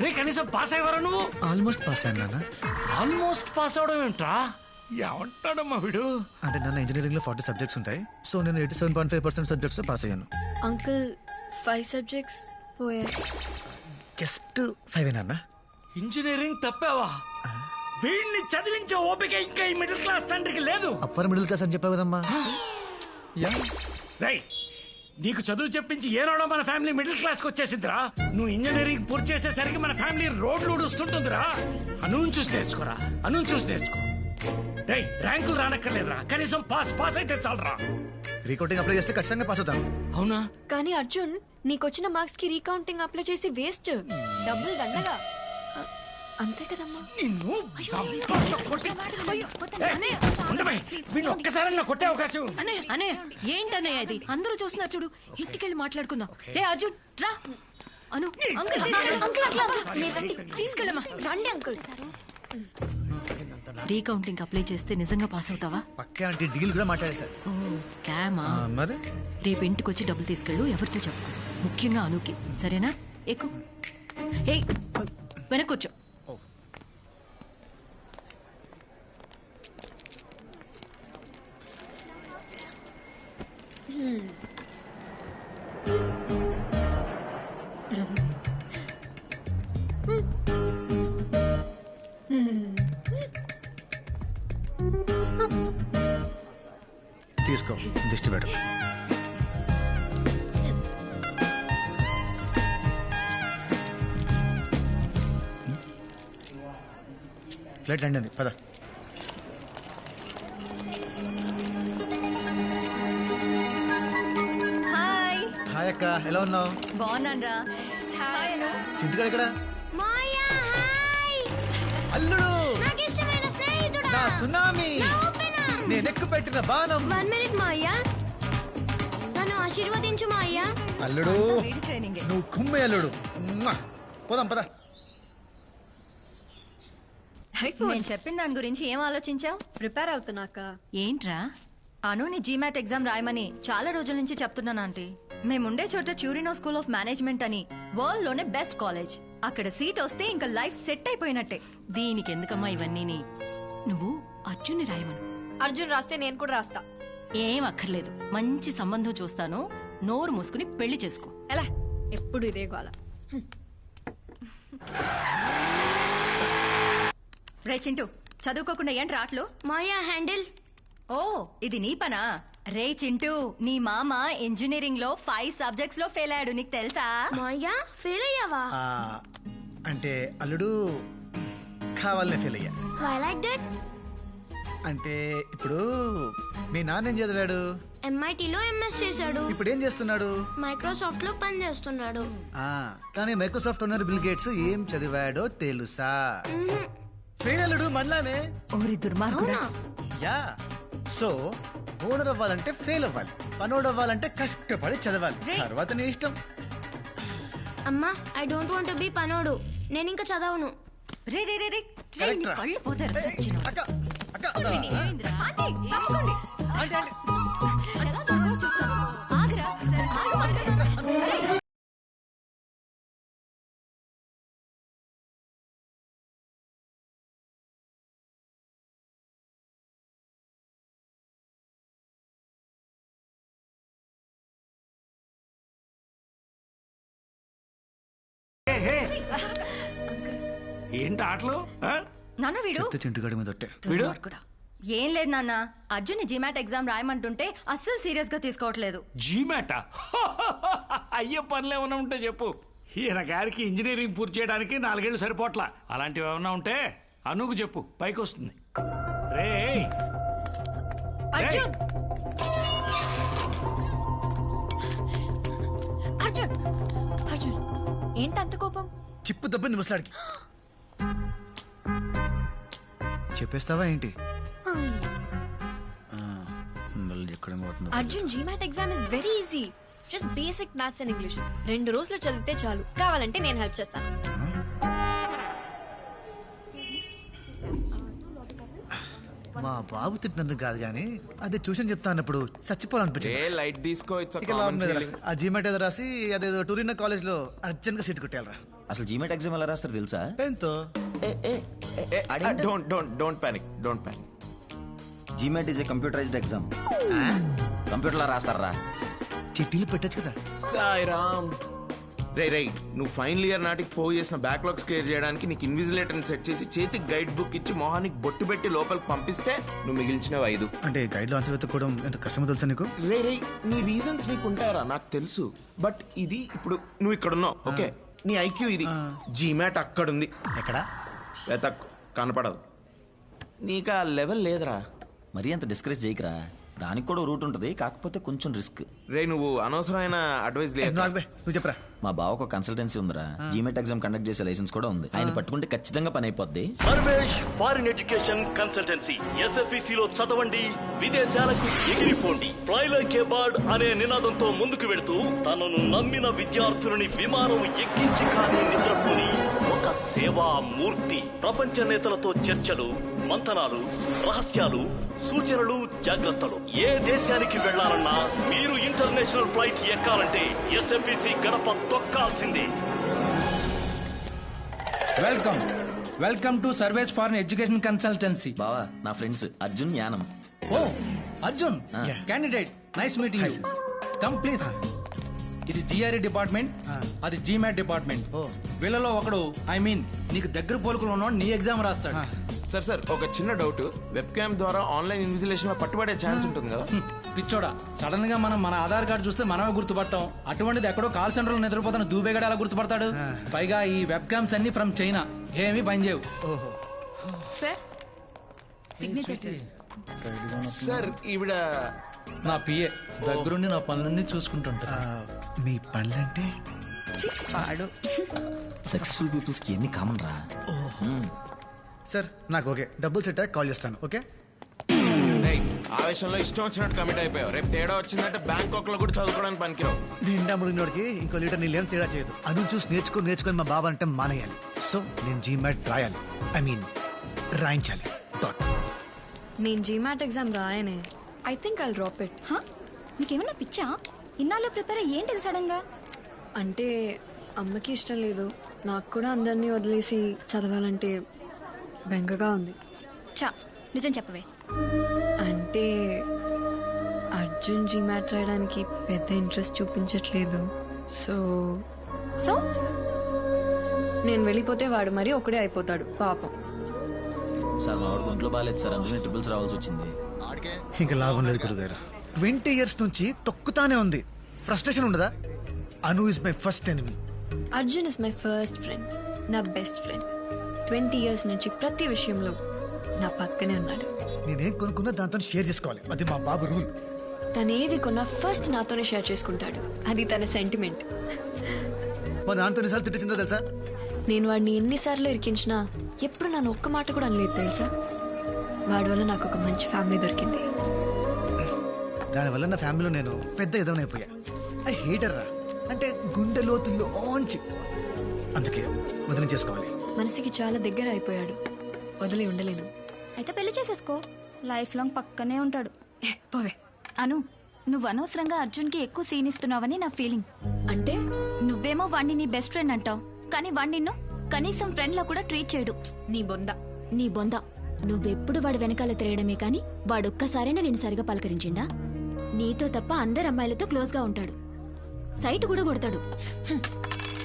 రే కనీసం పాస్ అయ్యేవారా నువ్వు? Almost pass అయ్యాను నాన్న. ఆల్మోస్ట్ పాస్ అవడం ఏంట్రా? ఏమంటాడమ్మా వీడు? అంటే నాన్న ఇంజనీరింగ్ లో 40 సబ్జెక్ట్స్ ఉంటాయి. సో నేను 87.5% సబ్జెక్ట్స్ పాస్ అయ్యాను. అంకుల్ 5 సబ్జెక్ట్స్ పోయాయి. జస్ట్ 5 నాన్న. ఇంజనీరింగ్ తప్పావా? వీడిని చదివించే ఓపిక ఇంకా ఈ మిడిల్ క్లాస్ తండ్రికి లేదు. అప్పర్ మిడిల్ క్లాస్ అని చెప్పావు కదమ్మా. రై నీకు చదువు చెప్పించి ఏనాడో మన ఫ్యామిలీ మిడిల్ క్లాస్ కి వచ్చేసిందిరా. నువ్వు ఇంజనీరింగ్ పూర్తి చేసేసరికి మన ఫ్యామిలీ రోడ్లు ఊడుస్తుంటుందిరా. అనుని చూసి నేర్చుకోరా, అనుని చూసి నేర్చుకో. రై ర్యాంకులు రానక్కర్లేదురా, కనీసం పాస్ అయితే చాలరా. రీకౌంటింగ్ అప్లై చేస్తే ఖచ్చితంగా పాస్ అవుతాను. అవునా? కానీ అర్జున్ నీకొచ్చిన మార్క్స్ కి రీకౌంటింగ్ అప్లై చేసి వేస్ట్. డబ్బులు దండగా. అంతే కదమ్మా. వీడిని ఒక్కసారి కొట్టే అవకాశం. అనే ఏంటన్నయ్య ఇది? అందరూ చూస్తున్నారు చూడు. ఇంటికెళ్ళి మాట్లాడుకుందాం. ఏ అర్జున్ రా. అను తీసుకెళ్ళమ్మా. రండి అంకుల్. రీకౌంటింగ్ అప్లై చేస్తే నిజంగా పాస్ అవుతావా? పక్కే అంటే డీల్ కూడా మాట్లాడేశారు. స్కామా? మరి రేపు ఇంటికి వచ్చి డబ్బులు తీసుకెళ్ళు. ఎవరితో చెప్పు, ముఖ్యంగా అనుకి. సరేనా? ఎక్కు. ఏ వెనకొచ్చు. తీసుకో, దిష్టి పెట్టు. ఫ్లైట్ ల్యాండ్ అయింది, పద. హాయ్. హాయ్ అక్క, ఎలా ఉన్నావు? బాగున్నాను. చింటికాడు ఇక్కడ. అల్లుడు నా సునామీ, నేను ఎక్కు పెట్టిన బాణం. 1 minute మాయ్యా, నన్ను ఆశీర్వదించు మాయ్యా. అల్లుడు నువ్వు కుమ్మే అల్లుడు. పోదాం పద. నేను చెప్పిన దాని గురించి ఏం ఆలోచించావు? ప్రిపేర్ అవుతున్నాక. ఏంట్రా? అను నీ జీమాట్ ఎగ్జామ్ రాయమని చాలా రోజుల నుంచి చెప్తున్నాను ఆంటీ. మేముండే చోట ట్యూరినో స్కూల్ ఆఫ్ మేనేజ్మెంట్ అని వరల్డ్ లోనే బెస్ట్ కాలేజ్. అక్కడ సీట్ వస్తే ఇంకా లైఫ్ సెట్ అయిపోయినట్టే. దీనికి ఎందుకమ్మా ఇవన్నీ? నువ్వు అర్జున్ని రాయమను. అర్జున్ రాస్తే నేను కూడా రాస్తా. ఏం అక్కర్లేదు, మంచి సంబంధం చూస్తాను. నోరు మూసుకుని పెళ్లి చేసుకో. ఎలా ఎప్పుడు ఇదే గోల. రే చింటూ, చదువుకోకుండా ఏంటి రాట్లు? మాయా హ్యాండిల్. ఓ ఇది నీ పనా? రే చింటూ, నీ మామ ఇంజనీరింగ్ లో 5 సబ్జెక్ట్స్ లో ఫెయిల్ అయ్యాడు, నీకు తెలుసా? మాయా ఫెయిల్ అయ్యావా? అంటే అల్లుడు కావాలనే ఫెయిల్ అయ్యా. Why like that? అంటే ఇప్పుడు మీ నాన్న ఏం చదివాడు? MIT లో MS చేశాడు. ఇప్పుడు ఏం చేస్తున్నాడు? మైక్రోసాఫ్ట్ లో పని చేస్తున్నాడు. కానీ మైక్రోసాఫ్ట్ ఓనర్ బిల్ గేట్స్ ఏం చదివాడో తెలుసా? ఫెయిల్ అల్లుడు మనలానే. ఓరి దుర్మార్గుడా. యా, సో ఓనర్ అవ్వాలంటే ఫెయిల్ అవ్వాలి, పనోడు అవ్వాలంటే కష్టపడి చదవాలి. తర్వాత నీ ఇష్టం. అమ్మా, I don't want to be పనోడు. నేను ఇంకా చదవను. రే రే రే రే, నీ కళ్ళు పోతారు. అక్క అక్క ఆంటీ, తప్పుకోండి. ఎలా దొరకవో చూస్తాను. ఆగురా, ఆగు. ఏంటి ఆటలు? నాన్న వీడు చింటుగాడి మీద ఒట్టే. ఏం లేదు నాన్న, అర్జున్ జీమాట్ ఎగ్జామ్ రాయమంటుంటే అస్సలు సీరియస్ గా తీసుకోవట్లేదు. జీమాటా? అయ్యే పనులు ఏమైనా ఉంటే చెప్పు. ఈయన గారికి ఇంజనీరింగ్ పూర్తి చేయడానికి 4 ఏళ్ళు సరిపోట్లా. అలాంటివి ఏమైనా ఉంటే అనుకు చెప్పు, పైకి వస్తుంది. రే అర్జున్, అర్జున్, అర్జున్ ఏంటంత కోపం? చిప్పు దబ్బింది ముసలాడికి. చెప్పేస్తావా ఏంటి? Arjun GMAT exam is very easy. Just basic maths and English. 2 రోజులు చదివితే చాలు. కావాలంటే నేను హెల్ప్ చేస్తాను. మా బాబు తిట్టినందుకు కాదు కానీ అదే ట్యూషన్ చెప్తా అన్నప్పుడు చచ్చిపోవాలనిపించింది. లైట్ తీసుకో ఇక లాభం లేదురా. ఆ జీమెట్ ఏదో రాసి అదేదో టూరిన్ కాలేజ్ లో అర్జెంట్ గా సీట్ కొట్టేయాలరా. అసలు జీమెట్ ఎగ్జామ్ ఎలా రాస్తారు తెలుసా? పెన్తో. Don't panic. GMAT is a computerised exam. కంప్యూటర్లో రాస్తారా? చిట్టీలు పెట్టచ్చు కదా. సాయిరామ్. రే నువ్వు ఫైనల్ ఇయర్ నాటికి పోగు చేసిన బ్యాక్లాగ్స్ క్లియర్ చేయడానికి నీకు ఇన్విజిలేటర్ సెట్ చేసి చేతికి గైడ్ బుక్ ఇచ్చి మొహానికి బొట్టు పెట్టి లోపలికి పంపిస్తే నువ్వు మిగిల్చినవి 5. అంటే గైడ్ లో ఆన్సర్ వెతుక్కోవడం ఎంత కష్టమో తెలుసా నీకు? రే నీ రీజన్స్ నీకు ఉంటాయరా నాకు తెలుసు. బట్ ఇది ఇప్పుడు నువ్వు ఇక్కడ ఉన్నావు, ఓకే? నీ ఐక్యూ ఇది. జీమాట్ అక్కడుంది. ఎక్కడ? వెతక్ కనపడదు. నీకు ఆ లెవెల్ లేదురా. మరీ అంత డిస్కరేజ్ చేయకరా. దానికి కూడా రూట్ ఉంటుంది, కాకపోతే కొంచెం రిస్క్. రే నువ్వు అనవసరమైన అడ్వైస్ లేదు. నువ్వు చెప్పరా. మా బావకు ఒక కన్సల్టెన్సీ ఉందిరా. జీమెట్ ఎగ్జామ్ కండక్ట్ చేసే లైసెన్స్ కూడా ఉంది. ఆయన పట్టుకుంటే ఖచ్చితంగా పని అయిపోద్ది. Sarvesh foreign education consultancy. SFEC లో చదవండి, విదేశాలకు ఎగిరిపోండి. ఫ్లై లైక్ ఏ బర్డ్ అనే నినాదంతో ముందుకు వెళుతూ తనను నమ్మిన విద్యార్థులని విమానం ఎక్కించి కానీ నిద్రపోని ఒక సేవా మూర్తి. ప్రపంచ నేతలతో చర్చలు, మంతనాలు, రహస్యాలు, సూచనలు, జాగ్రత్తలు. ఏ దేశానికి వెళ్లాలన్నా మీరు ఇంటర్నేషనల్ ఫ్లైట్ ఎక్కాలంటే SFEC గడప తొక్కాల్సిందే. Welcome to Sarvesh foreign education consultancy. బావా నా ఫ్రెండ్స్ అర్జున్, యానం. ఓ Arjun, candidate, nice meeting you. Come please. ఇది GRE డిపార్ట్మెంట్, అది జీమాట్ డిపార్ట్మెంట్. వీళ్ళలో ఒకడు, ఐ మీన్ నీకు దగ్గర పోలుకులు ఉన్నాడు, నీ ఎగ్జామ్ రాస్తాడు. సార్ ఒక చిన్న డౌట్. వెబ్ క్యామ్ ద్వారా ఆన్లైన్ ఇన్విజిలేషన్ లో పట్టుబడే ఛాన్స్ ఉంటుంది కదా? పిచ్చోడా, సడన్ గా మనం మన ఆధార్ కార్డు చూస్తే మనమే గుర్తుపట్టాం. అటువంటిది ఎక్కడో కాల్ సెంటర్ లో నిద్రపోతున్న దూబేగడ ఎలా గుర్తుపడతాడు? పైగా ఈ వెబ్ క్యామ్స్ అన్ని ఫ్రమ్ చైనా, ఏమీ పనిచేయవు. Sir signature. సార్ ఈవిడ నా పిఏ, దగ్గరుండి నా పనులన్నీ చూసుకుంటుంటా. మీ పనులంటే సక్సెస్ఫుల్ పీపుల్స్ కి ఎన్ని కామన్ రా. సార్ నాకు ఓకే, డబ్బులు సెట్ అయ్యాక కాల్ చేస్తాను. ఓకే. ఆవేశంలో ఇష్టం వచ్చినట్టు కమిట్ అయిపోయావు. రేపు తేడా వచ్చిందంటే బ్యాంకాక్ లో కూడా చదువుకోవడానికి పనికిరావు. నిండా ముడినోడికి ఇంకో లీటర్ నీళ్ళు ఏం తేడా చేయదు. అను చూసి నేర్చుకొని మా బాబా అంటే మానేయాలి. సో నేను జీమాట్ రాయాలి, ఐ మీన్ రాయించాలి. నేను జీమాట్ ఎగ్జామ్ రాయనే. I think I'll drop it. నీకేమన్నా పిచ్చా? ఇన్నాళ్ళు ప్రిపేర్ ఏంటిది సడన్ గా? అంటే అమ్మకి ఇష్టం లేదు, నాకు కూడా అందరినీ వదిలేసి చదవాలంటే బెంగగా ఉంది. చా నిజం చెప్పవే. అంటే అర్జున్ జీమాట్ రాయడానికి పెద్ద ఇంట్రెస్ట్ చూపించట్లేదు. సో సో నేను వెళ్ళిపోతే వాడు మరీ ఒకడే అయిపోతాడు పాపం. సార్ మా వాడికి ఒంట్లో బాగాలేదు సార్, అందుకని ట్రిపుల్స్ రావాల్సి వచ్చింది. ఇంకా లాభం లేదు గురుగారు. 20 years నుంచి తొక్కుతానే ఉంది. ఫ్రస్ట్రేషన్ ఉండదా? Anu is my first enemy. Arjun is my first friend, నా బెస్ట్ ఫ్రెండ్. 20 years నుంచి ప్రతి విషయంలో నా పక్కనే ఉన్నాడు. నేనేం కొనుక్కున్నా దాంతో షేర్ చేసుకోవాలి, అది మా బాబు రూల్. తనేవి కొన్నా ఫస్ట్ నాతోనే షేర్ చేసుకుంటాడు, అది తన సెంటిమెంట్. మా నాన్నతో ఎన్నిసార్లు తిట్టిందో తెలుసా? నేను వాడిని ఎన్నిసార్లు ఇరికించినా ఎప్పుడు నన్ను ఒక్క మాట కూడా అనలేదు తెలుసా. వాడి వల్ల నాకు ఒక మంచి ఫ్యామిలీ దొరికింది. దానివల్ల నా ఫ్యామిలీలో నేను పెద్ద ఎదవనైపోయా. ఐ హేటర్ రా, అంటే గుండె లోతుల్లోంచి. అందుకే వదిలి చేసుకోవాలి. మనసుకి చాలా దగ్గర అయిపోయాడు, వదిలి ఉండలేను. అయితే పెళ్లి చేసేసుకో, లైఫ్ లాంగ్ పక్కనే ఉంటాడు. పోవే. అను, నువ్వు అనవసరంగా అర్జున్కి ఎక్కువ సీన్ ఇస్తున్నావని నా ఫీలింగ్. అంటే నువ్వేమో వాణ్ణి నీ బెస్ట్ ఫ్రెండ్ అంటావు, కానీ వాణ్ణి నిన్ను కనీసం ఫ్రెండ్ లా కూడా ట్రీట్ చేయడు. నీ బొంద. నీ బొంద. నువ్వెప్పుడు వాడు వెనకాల తిరగడమే కాని వాడొక్కసారైనా నేను సరిగా పలకరించిండా? నీతో తప్ప అందరు అమ్మాయిలతో క్లోజ్ గా ఉంటాడు, సైట్ కూడా కొడతాడు.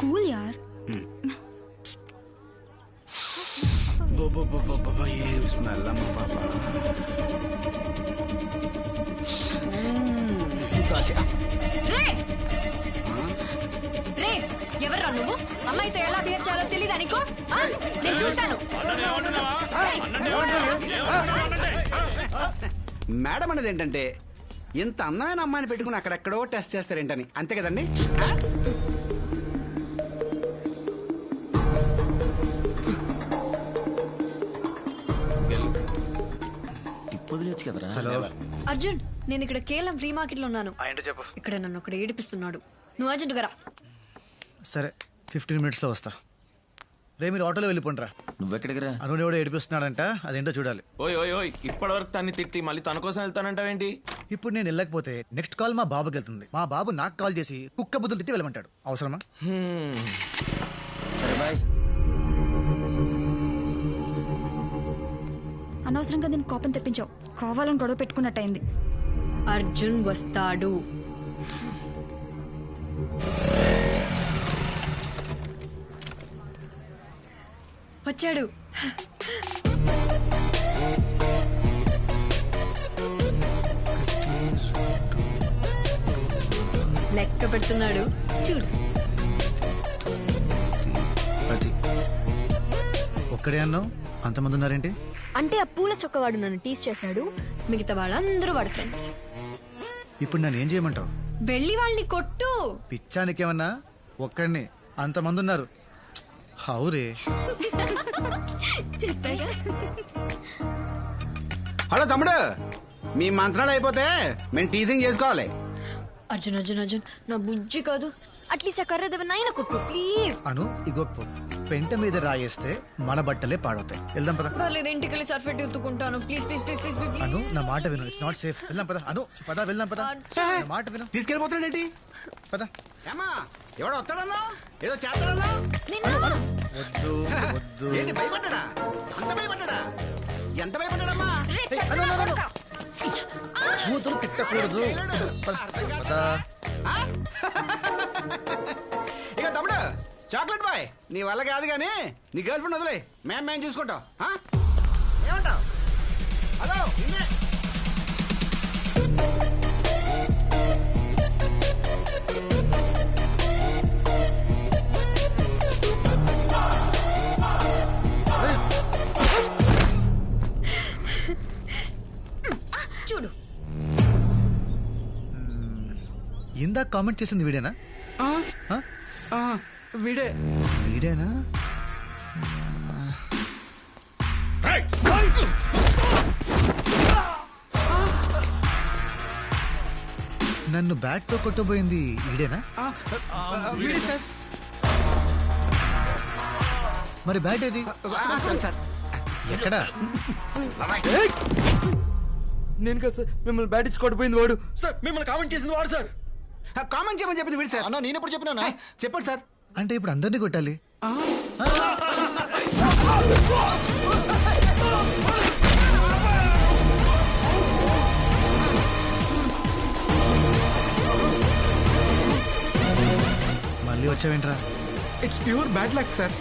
కూల్ యార్. ఏం స్మెల్ అమ్మా బాబా. రే ఎవర్రా నువ్వు? అమ్మాయితో ఎలా బిహేవ్ చేయాలో తెలియదా నీకు? నేను చూశాను. మేడం అనేది ఏంటంటే ఇంత అందమైన అమ్మాయిని పెట్టుకుని అక్కడెక్కడో టెస్ట్ చేస్తారేంటని, అంతే కదండి? హలో అర్జున్, నేను ఇక్కడ కేవలం ఫ్రీ మార్కెట్ లో ఉన్నాను. ఇక్కడ నన్ను ఒకటి ఏడిపిస్తున్నాడు. నువ్వు అర్జెంట్ గా రా. సరే 15 minutes లో వస్తా. రే మీరు ఆటోలో వెళ్ళిపోండిరా. నువ్వెక్కడికి రా? అనుని కూడా ఏడిపిస్తున్నాడంట, అదేంటో చూడాలి. ఓయ్ ఓయ్ ఓయ్ ఇప్పటి వరకు తన్ని తిట్టి మళ్ళీ తన కోసం వెళ్తానంటావేంటి? ఇప్పుడు నేను వెళ్ళకపోతే నెక్స్ట్ కాల్ మా బాబుకి వెళ్తుంది. మా బాబు నాకు కాల్ చేసి కుక్క బుద్ధులు తిట్టి వెళ్ళమంటాడు. అవసరమా? సరే బాయ్. అనవసరంగా నేను కోపం తెప్పించావు. కావాలని గొడవ పెట్టుకున్నట్టయింది. అర్జున్ వస్తాడు. వచ్చాడు. లెక్క పెడుతున్నాడు చూడు. అది ఒక్కడే అన్నావు, అంతమంది ఉన్నారేంటి? అంటే ఆ పూల చొక్కవాడు నన్ను టీస్ చేశాడు, మిగతా వాళ్ళందరూ వాడు ఫ్రెండ్స్. ఇప్పుడు నన్ను ఏం చేయమంటావు? వెళ్ళి వాళ్ళని కొట్టు. పిచ్చానికేమన్నా? ఒక్కడిని అంతమంది ఉన్నారు. హౌరే. చెప్పాగా. హలో తమ్ముడు, మీ మంత్రాలు అయిపోతే మేము టీజింగ్ చేసుకోవాలి. అర్జున్ అర్జున్ అర్జున్ నా బుజ్జి కాదు, అట్లీస్ట్ ఆ కర్ర దేవనాయన కొట్టు ప్లీజ్. అను ఇగో పెంట మీద రాయేస్తే మన బట్టలే పాడవుతాయి. వెళ్దాం పద. పర్లేదు, ఇంటికి వెళ్ళి సర్ఫెట్ ఎత్తుకుంటాను. Please please please please please. Anu నా మాట విను, ఇట్స్ నాట్ సేఫ్. వెళ్దాం పద. అను పద, వెళ్దాం పద. నా మాట విను. తీసుకెళ్ళిపోతాడేంటి? పద. ఏమా ఎవడో వస్తాడన్నా, ఏదో చేస్తాడన్నా. వద్దు వద్దు. ఏంటి భయపడ్డా? అంత భయపడ్డా? ఎంత భయపడ్డాడమ్మా? కూతురు తిట్టకూడదు. పద. ఇక తమ్ముడు చాక్లెట్ బాయ్, నీ వల్ల కాదు కానీ నీ గర్ల్ ఫ్రెండ్ వదిలే, మేము చూసుకుంటాం. ఏమంటావు? హలో నిన్నే. చూడు, ఇందాక కామెంట్ చేసింది వీడేనా? వీడేనా? నన్ను బ్యాట్ తో కొట్టబోయింది వీడేనా? మరి బ్యాట్ ఏది? ఎక్కడా? నేను కదా సార్, మిమ్మల్ని బ్యాట్ ఇచ్చి కొట్టబోయింది వాడు సార్. మిమ్మల్ని కామెంట్ చేసింది వాడు సార్. కామెంట్ చేయమని చెప్పింది వీడు సార్. అన్నా నేను ఎప్పుడు చెప్పినా? చెప్పండి సార్. అంటే ఇప్పుడు అందరినీ కొట్టాలి? మళ్ళీ వచ్చావేంట్రా? It's pure bad luck sir.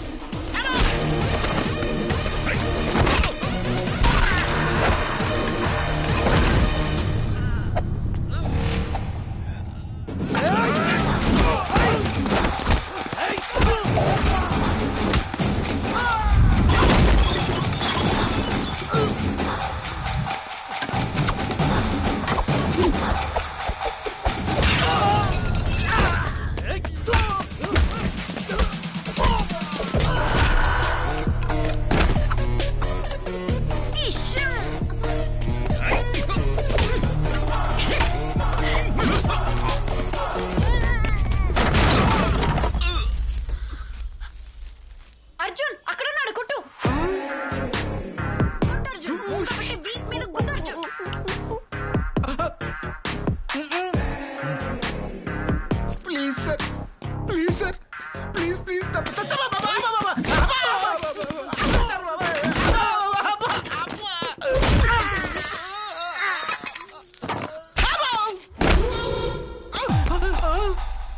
Arjun అక్కడ ఉన్నాడు, కొట్టు. అర్జున్ వీక్ మీద గుద్దు Arjun. Please sir, please sir, please please.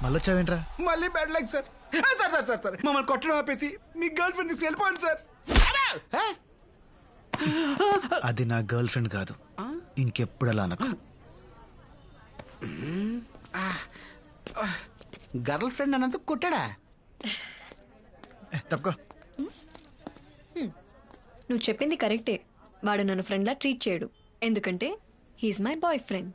మళ్ళీ వచ్చావేంట్రా? మళ్ళీ bad luck sir. Sir sir sir sir మమ్మల్ని కొట్టడం ఆపేసి మీ గర్ల్ ఫ్రెండ్ తీసుకు వెళ్ళిపోండి సార్. అది నా గర్ల్ ఫ్రెండ్ కాదు, ఇంకెప్పుడు అలా అనకు. గర్ల్ ఫ్రెండ్ అన్నందుకు కొట్టాడా? తప్పుకో. నువ్వు చెప్పింది కరెక్టే. వాడు నన్ను ఫ్రెండ్లా ట్రీట్ చేయడు, ఎందుకంటే హీఈస్ మై బాయ్ ఫ్రెండ్.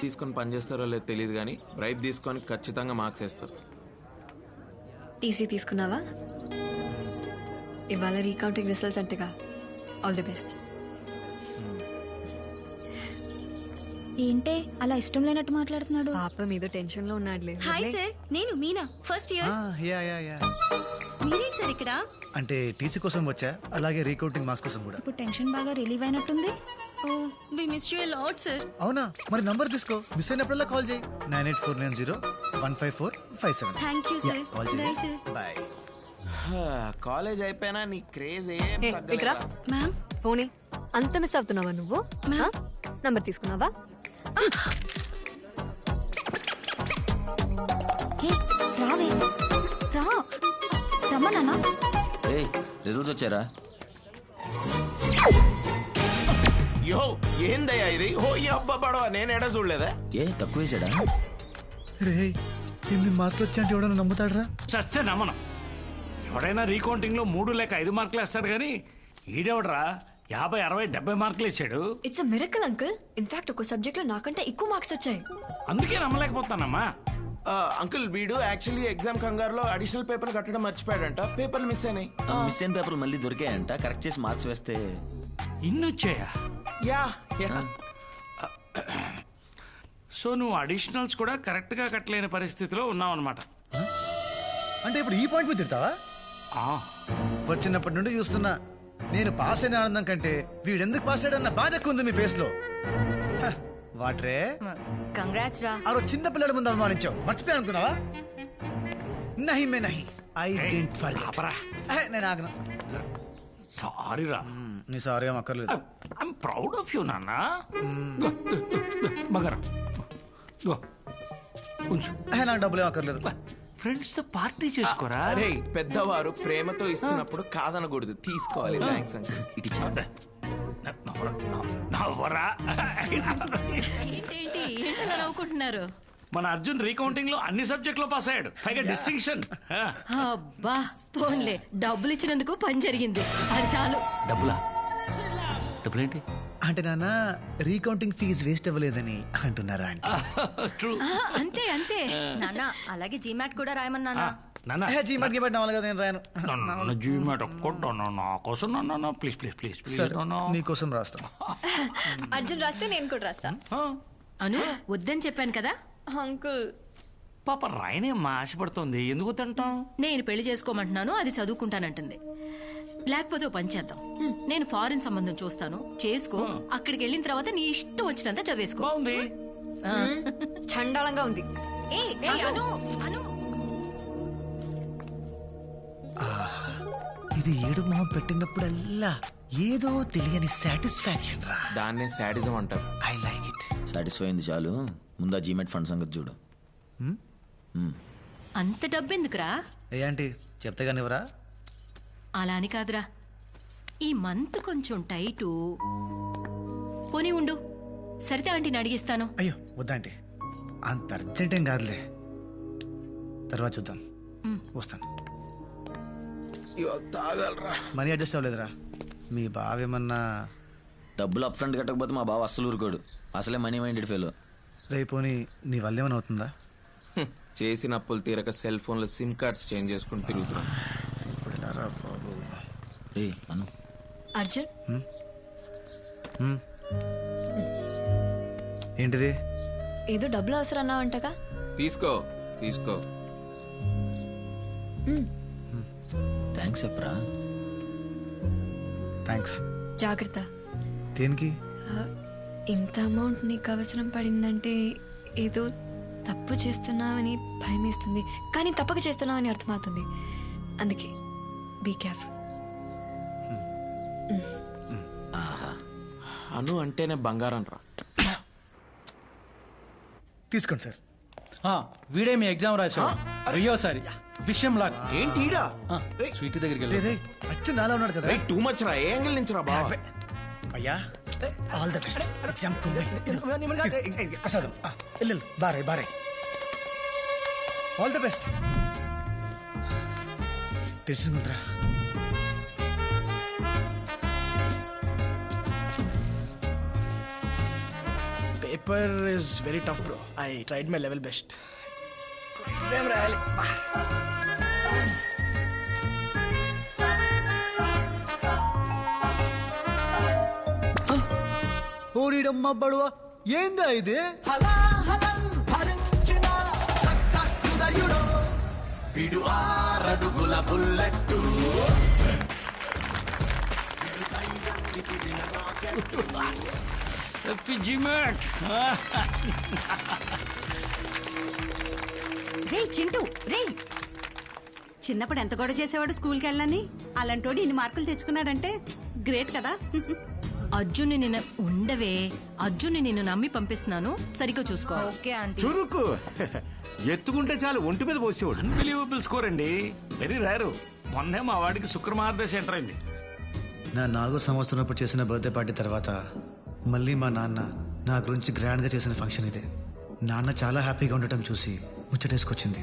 తీసుకొని పని చేస్తారో లేదో తెలియదు కానీ బ్రైబ్ తీసుకొని ఖచ్చితంగా మార్క్స్ వేస్తారు. టీసీ తీసుకున్నావా? ఇవాళ రీకౌంటింగ్ రిజల్ట్స్ అంటగా. All the best. ఏంటే అలా ఇష్టం లేనట్టు మాట్లాడుతున్నాడు? పాపం ఏదో టెన్షన్ లో ఉన్నాడులే. హాయ్ సార్, నేను మీనా, ఫస్ట్ ఇయర్. మీరేంటి సార్ ఇక్కడ? అంటే టీసీ కోసం వచ్చా, అలాగే రీకౌంటింగ్ మార్క్స్ కోసం కూడా. ఇప్పుడు టెన్షన్ బాగా రిలీవ్ అయినట్టుంది. Oh we miss you a lot sir. అవునా? మరి నంబర్ తీసుకో, మిస్ అయినప్పుడల్లా కాల్ చేయి. 9849015457. Thank you sir. Call bye చేయి. సార్. బాయ్. కాలేజ్ అయిపోయినా నీ క్రేజ్ ఏం ఇక్కడ మ్యామ్. ఫోన్ అంత మిస్ అవుతున్నావా నువ్వు? నంబర్ తీసుకున్నావా? రావే రా, రమ్మా నాన్న. రిజల్ట్స్ వచ్చారా? యో ఏందయ్యా ఇది? ఓ ఈ అబ్బా పడవ నేను ఎడ చూడలేదా? ఏ తక్కువ వేసాడా? రే 8 మార్కులు వచ్చాయంటే ఎవడన్నా నమ్ముతాడరా? చస్తే నమ్మను. ఎవడైనా రీకౌంటింగ్ లో 3 లేక 5 మార్కులు వేస్తాడు కానీ ఈడెవడరా 50, 60, 70 మార్కులు వేసాడు. It's a miracle uncle. In fact ఒక సబ్జెక్ట్ లో నాకంటే ఎక్కువ మార్క్స్ వచ్చాయి. అందుకే నమ్మలేకపోతానమ్మా. అంకుల్ వీడు యాక్చువల్లీ ఎగ్జామ్ కంగారులో అడిషనల్ పేపర్ కట్టడం మర్చిపోయాడంట. పేపర్లు మిస్ అయినాయి. మిస్ అయిన పేపర్లు మళ్ళీ దొరికాయంట. కరెక్ట్ చేసి మార్క్స్ వేస్తే ఇన్ని వచ్చాయా? యా. సో నువ్వు అడిషనల్స్ కూడా కరెక్ట్ గా కట్టలేని పరిస్థితిలో ఉన్నావు అనమాట. అంటే ఇప్పుడు ఈ పాయింట్ మీద తిడతావా? వచ్చినప్పటి నుండి చూస్తున్నా, నేను పాస్ అయిన ఆనందం కంటే వీడెందుకు పాస్ అయ్యాడన్న బాధ ఎక్కువ ఉంది మీ ఫేస్ లో. వాట్రే కంగ్రాట్స్ రా. ఆ రోజు చిన్న పిల్లల ముందు అవమానించావు, మర్చిపోయా అనుకున్నావా? నహి మే నహి, ఐ డోంట్ ఫర్గెట్. నేను ఆగను. సారీ రా. నీ సారీ ఏం అక్కర్లేదు. ఐఎమ్ ప్రౌడ్ ఆఫ్ యూ నాన్న. మగరా నాకు డబ్బులు ఏం అక్కర్లేదు. ఫ్రెండ్స్ తో పార్టీ చేసుకోరా. అరే పెద్దవారు ప్రేమతో ఇస్తున్నప్పుడు కాదనకూడదు, తీసుకోవాలి. Thanks uncle. ఇటు నవ్వరా. ఏంటి నవ్వుకుంటున్నారు? మన అర్జున్ రీకౌంటింగ్ లో అన్ని సబ్జెక్ట్ లో పాస్ అయ్యాడు, పైగా డిస్టింక్షన్. అబ్బా పోన్లే, డబ్బులు ఇచ్చినందుకు పని జరిగింది, అది చాలు. డబ్బులేంటి అంటే నాన్న రీకౌంటింగ్ ఫీజు వేస్ట్ అవ్వలేదని అంటున్నారా? అంతే అంతే నాన్న. అలాగే జీమాట్ కూడా రాయమన్నా. జీమాట్ కి పెట్టిన వాళ్ళు కదా, నేను రాయను. జీమాట్ నా కోసం ప్లీజ్ ప్లీజ్ ప్లీజ్ ప్లీజ్ నీకోసం రాస్తా. అర్జున్ రాస్తే నేను కూడా రాస్తా. అను వద్దని చెప్పాను కదా అంకుల్. పాప రాయనేమ్మా, ఆశపడుతోంది. ఎందుకు తింటాం? నేను పెళ్లి చేసుకోమంటున్నాను, అది చదువుకుంటానంటుంది. లేకపోతే ఓ పని చేద్దాం, నేను ఫారిన్ సంబంధం చూస్తాను, చేసుకో. అక్కడికి వెళ్ళిన తర్వాత నీ ఇష్టం వచ్చినంత చదివేసుకో. బాగుంది. చండాలంగా ఉంది. ఇది ఏడు మొహం పెట్టినప్పుడల్లా ఏదో తెలియని సాటిస్ఫాక్షన్ రా. దాన్నే సాడిజం అంటారు. I like it. సాటిస్ఫై అయింది చాలు, ముందు జీమెట్ ఫండ్ సంగతి చూడు. అంత డబ్బెందుకురా? ఏ ఆంటీ చెప్తే కానివరా? అలా అని కాదురా, ఈ మంత్ కొంచెం టైటు. పోనీ ఉండు, సరితే ఆంటీని అడిగిస్తాను. అయ్యో వద్దాంటీ, అంత అర్జెంట్ ఏం కాదులే, తర్వాత చూద్దాం. వస్తాను. Money adjust అవ్వలేదురా? మీ బావ ఏమన్నా డబ్బులు అప్ ఫ్రంట్ కట్టకపోతే మా బావ అస్సలు ఊరుకోడు, అసలే మనీ మైండెడ్ ఫెలో. రేపోని నీ వల్ల ఏమైనా అవుతుందా? చేసిన అప్పులు తీరక సెల్ ఫోన్ లో సిమ్ కార్డ్స్ చేంజ్ చేసుకుని తిరుగుతున్నాం. అర్జున్ ఏంటిది? ఏదో డబ్బులు అవసరం అన్నావంటగా? తీసుకో తీసుకో. థ్యాంక్స్ చెప్పరా. థ్యాంక్స్. జాగ్రత్త. దేనికి? ఇంత అమౌంట్ నీకు అవసరం పడిందంటే ఏదో తప్పు చేస్తున్నావని భయం వేస్తుంది, కానీ తప్పక చేస్తున్నావని అర్థమవుతుంది. అందుకే బీ కేర్ఫుల్. అను అంటేనే బంగారం రా. తీసుకోండి సార్. వీడే మీ ఎగ్జామ్ రాశాడు. అయ్యోసారి విషయం లాక్ ఏంటి స్వీట్ దగ్గరికి వెళ్ళి అచ్చు నాలా ఉన్నాడు కదా. టూ మచ్ రా. ఏ యాంగిల్ నుంచి రా బాబా? అయ్యా ఆల్ ద బెస్ట్. ఎగ్జామ్ ప్రసాదం వెళ్ళు, బారే బారే. All the best. తెలిసిందిరా. Paper is very tough, bro. I tried my level best. Exam రాయాలి. ఓరిడమ్మ బడువా, ఏందా ఇది? వీడు 6 అడుగుల బుల్లెట్టు. రే చింటూ రే, చిన్నప్పుడు ఎంత గొడవ చేసేవాడు స్కూల్కి వెళ్ళని, అలాంటోడు ఇన్ని మార్కులు తెచ్చుకున్నాడంటే గ్రేట్ కదా. అర్జున్ని నిన్న ఉండవే, అర్జున్ని నిన్ను నమ్మి పంపిస్తున్నాను, సరిగ్గా చూసుకో. Okay aunty. చురుకు ఎత్తుకుంటే చాలు ఒంటి మీద పోసేవాడు. అన్బిలీవబుల్ స్కోర్ అండి, వెరీ రేరు. మొన్నే మా వాడికి శుక్రమార్దశ ఎంటర్ అయింది. నా 4వ సంవత్సరం అప్పుడు చేసిన బర్త్డే పార్టీ తర్వాత మళ్ళీ మా నాన్న నా గురించి గ్రాండ్గా చేసిన ఫంక్షన్ ఇదే. నాన్న చాలా హ్యాపీగా ఉండటం చూసి ముచ్చటేసుకొచ్చింది.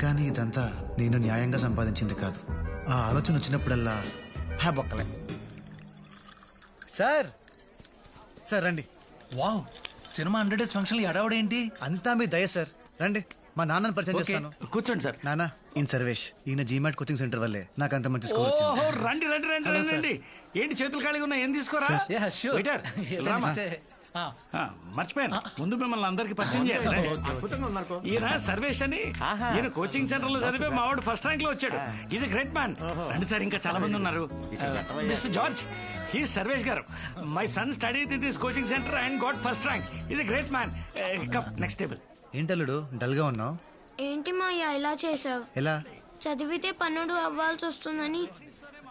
కానీ ఇదంతా నేను న్యాయంగా సంపాదించింది కాదు. ఆ ఆలోచన వచ్చినప్పుడల్లా బొక్కలే. సార్ సార్ రండి. వావ్, సినిమా 100 డేస్ ఫంక్షన్ ఎడవడేంటి? అంతా మీ దయ సార్. రండి, మా నాన్నని పరిచయం ఓకే, చేస్తాను. కూర్చోండి సార్. నాన్న, ఈయన సర్వేష్. ఈయన జీమాట్ కోచింగ్ సెంటర్ వల్లే నాకు అంత మంచి స్కోర్ వచ్చింది. ఓహో, రండి రండి రండి హలో, రండి సార్. రండి. ఏంటి చేతులు ఖాళీగా ఉన్నాయి, ఏం తీసుకోరా? Yeah, sure. వెయిటర్, ఏదైనా రామా. ఇస్తే. మర్చిపోయాను, ముందు మిమ్మల్ని అందరికి పరిచయం చేయాలి. ఈయన సర్వేష్ అని, ఈయన కోచింగ్ సెంటర్ లో చదివే మా వాడు ఫస్ట్ ర్యాంక్ లో వచ్చాడు. Is a great man. రండి సార్, ఇంకా చాలా మంది ఉన్నారు. మిస్టర్ జార్జ్, హీ సర్వేష్ గారు. My son study in this coaching centre and got first rank. Is a great man. Come next table. ఏంటల్లుడు డల్ గా ఉన్నావు? ఏంటి మాయా ఇలా చేసావు? ఎలా? చదివితే పన్నుడు అవ్వాల్సి వస్తుందని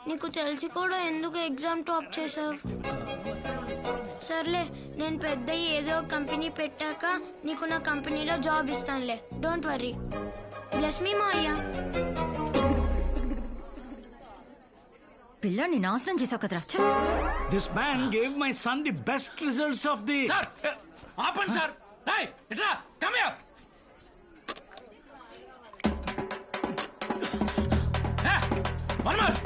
నీకు తెలిసి కూడా ఎందుకు ఎగ్జామ్ టాప్ చేసావు? సర్లే, నేను పెద్ద ఏదో కంపెనీ పెట్టాక నీకు నా కంపెనీలో జాబ్ ఇస్తానులే. Don't worry. Bless me Maya. పిల్లాన్ని నాశనం చేసావు కదరా. This man gave my son the best results of the. Sir ఆపండి సార్. రేయ్, ఇట్రా, come here. One more.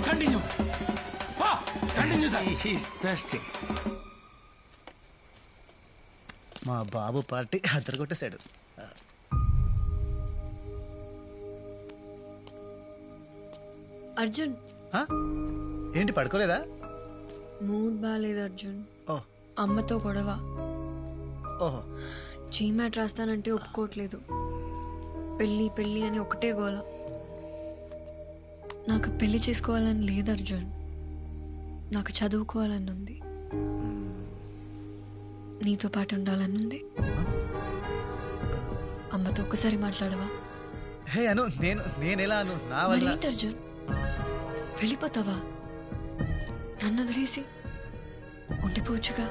Continue. Continue, sir. He's thirsty. మా బాబు పార్టీ అద్దరగొట్టేశాడు. అర్జున్, ఏంటి పడుకోలేదా? మూడ్ బాగాలేదు అర్జున్. ఓ, అమ్మతో గొడవ. ఓహో. జీమాట్ రాస్తానంటే ఒప్పుకోవట్లేదు. పెళ్ళి పెళ్ళి అని ఒకటే గోల. నాకు పెళ్లి చేసుకోవాలని లేదు అర్జున్, నాకు చదువుకోవాలని ఉంది. నీతో పాటు ఉండాలని ఉంది. అమ్మతో ఒక్కసారి మాట్లాడవా? హే అను, నేనెలా అను? నా వల్ల. మరేంటి అర్జున్, వెళ్ళిపోతావా? నన్ను వదిలేసి ఉండిపోవచ్చుగా.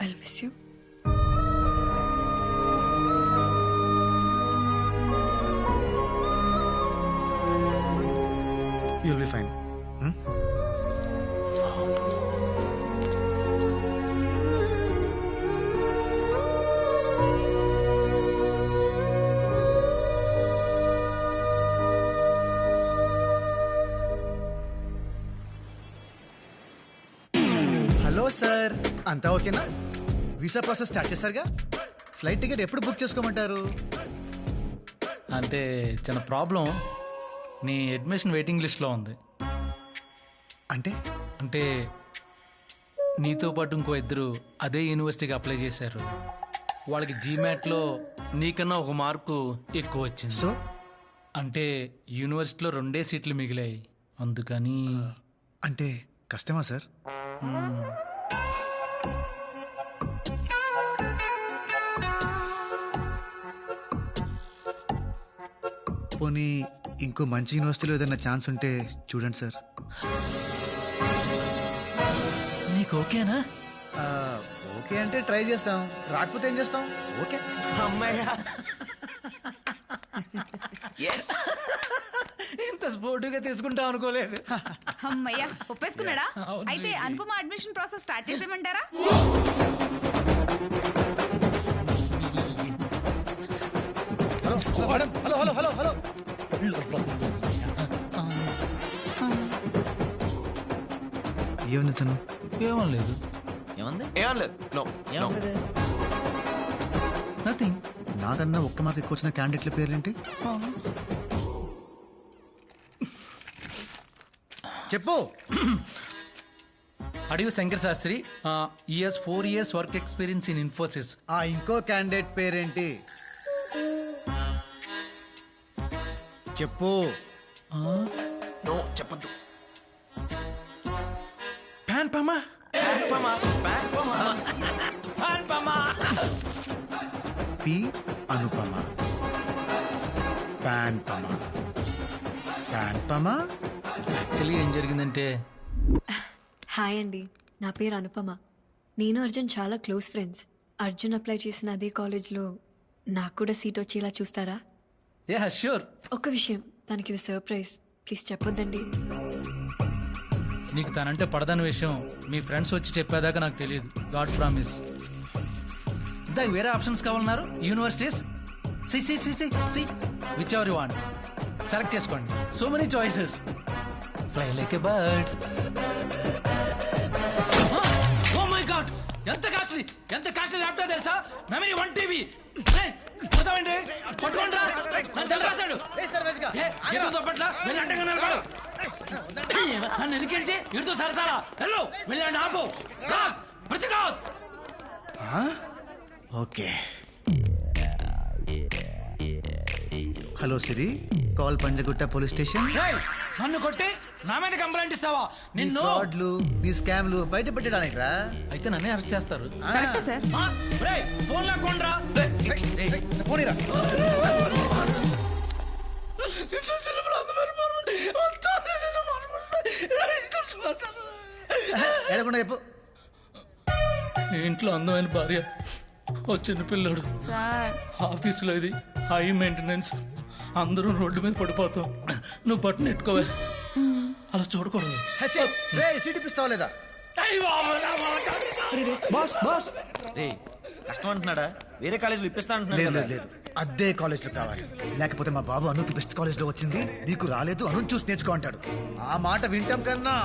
I miss you. You'll be fine. Hello sir, అంతా ఓకేనా? వీసా ప్రాసెస్ స్టార్ట్ చేశారుగా? ఫ్లైట్ టికెట్ ఎప్పుడు బుక్ చేసుకోమంటారు? అంటే చిన్న ప్రాబ్లం, నీ అడ్మిషన్ వెయిటింగ్ లిస్ట్లో ఉంది. అంటే నీతో పాటు ఇంకో 2 అదే యూనివర్సిటీకి అప్లై చేశారు. వాళ్ళకి జీమాట్లో నీకన్నా 1 మార్కు ఎక్కువ వచ్చింది. సో అంటే యూనివర్సిటీలో 2 సీట్లు మిగిలాయి, అందుకని. అంటే కష్టమా సార్? పోనీ ఇంకో మంచి యూనివర్సిటీలో ఏదైనా ఛాన్స్ ఉంటే చూడండి సార్. నీకు ఓకేనా? ఓకే అంటే ట్రై చేస్తాం, రాకపోతే ఏం చేస్తాం? ఓకే. అమ్మాయ్యా, ఇంత స్పోర్టివ్గా తీసుకుంటాం అనుకోలేదు. అమ్మయ్యా, ఒప్పేసుకున్నాడా? అవును, అయితే sweetie. Anupama admission process start చేసేయమంటారా? Hello hello hello hello. ఏముంది తను? ఏమనలేదు. ఏమంది? ఏమనలేదు. No nothing. నాకన్నా 1 మార్క్ ఎక్కువ వచ్చిన క్యాండిడేట్ల పేర్లేంటి? చెప్పు. అడివి శంకర్ శాస్త్రి, ఈఎస్ 4 years work experience in Infosys. ఆ ఇంకో క్యాండిడేట్ పేరేంటి చెప్పు. నో చెప్పద్దు. ప్యాన్ పమా పి అనుపమ, ప్యాన్పమ. ప్యాన్పమ యాక్చువల్లీ ఏం జరిగిందంటే, హాయ్ అండి, నా పేరు అనుపమ. నేను అర్జున్ చాలా క్లోజ్ ఫ్రెండ్స్. అర్జున్ అప్లై చేసిన అదే కాలేజ్లో నాకు కూడా సీట్ వచ్చేలా చూస్తారా? Yeah sure. ఒక్క విషయం, తనకి ఇది సర్ప్రైజ్, ప్లీజ్ చెప్పొద్దండి. నీకు తనంటే పడదని విషయం మీ ఫ్రెండ్స్ వచ్చి చెప్పేదాకా నాకు తెలియదు. God promise. ఇందాక వేరే ఆప్షన్స్ కావాలన్నారు. Universities see whichever you want select చేసుకోండి. So many choices. Fly like a bird. Oh my god, ఎంత కాస్ట్లీ ల్యాప్టాప్ తెలుసా? Memory 1 TB. పోతామండి, పట్టుకోండిరా. నన్ను ఎదికించి ఇటుతో సరసాలా వెళ్ళు, వెళ్ళండి. ఆపు, ప్రతిఘాత్. Okay. Hello Siri, call Panjagutta police station. నన్ను కొట్టి నా మీద కంప్లైంట్ ఇస్తావా? నిన్ను ఫ్రాడ్లు, నీ స్కామ్లు బయట పెట్టడానికి రా. అయితే నన్నే అరెస్ట్ చేస్తారు. Correct sir. ఫోన్ లాక్కోండిరా. పోనీరా. ఎడకుండా చెప్పు. నీ ఇంట్లో అందమైన భార్య, ఓ చిన్న పిల్లడు, ఆఫీసులో ఇది హై మెయింటెనెన్స్, అందరూ రోడ్డు మీద పడిపోతాం. నువ్వు బట్టను ఎట్టుకోవాలి, అలా చూడకూడదు. సీట్ ఇప్పిస్తావా లేదా? బాస్ బాస్ రే కష్టం అంటున్నాడా? వేరే కాలేజీలో ఇప్పిస్తా అంటున్నాడు. లేదు, అదే కాలేజ్లో కావాలి. లేకపోతే మా బాబు అనుకి బెస్ట్ కాలేజ్లో వచ్చింది, నీకు రాలేదు, అను చూసి నేర్చుకో అంటాడు. ఆ మాట వింటాం కన్నా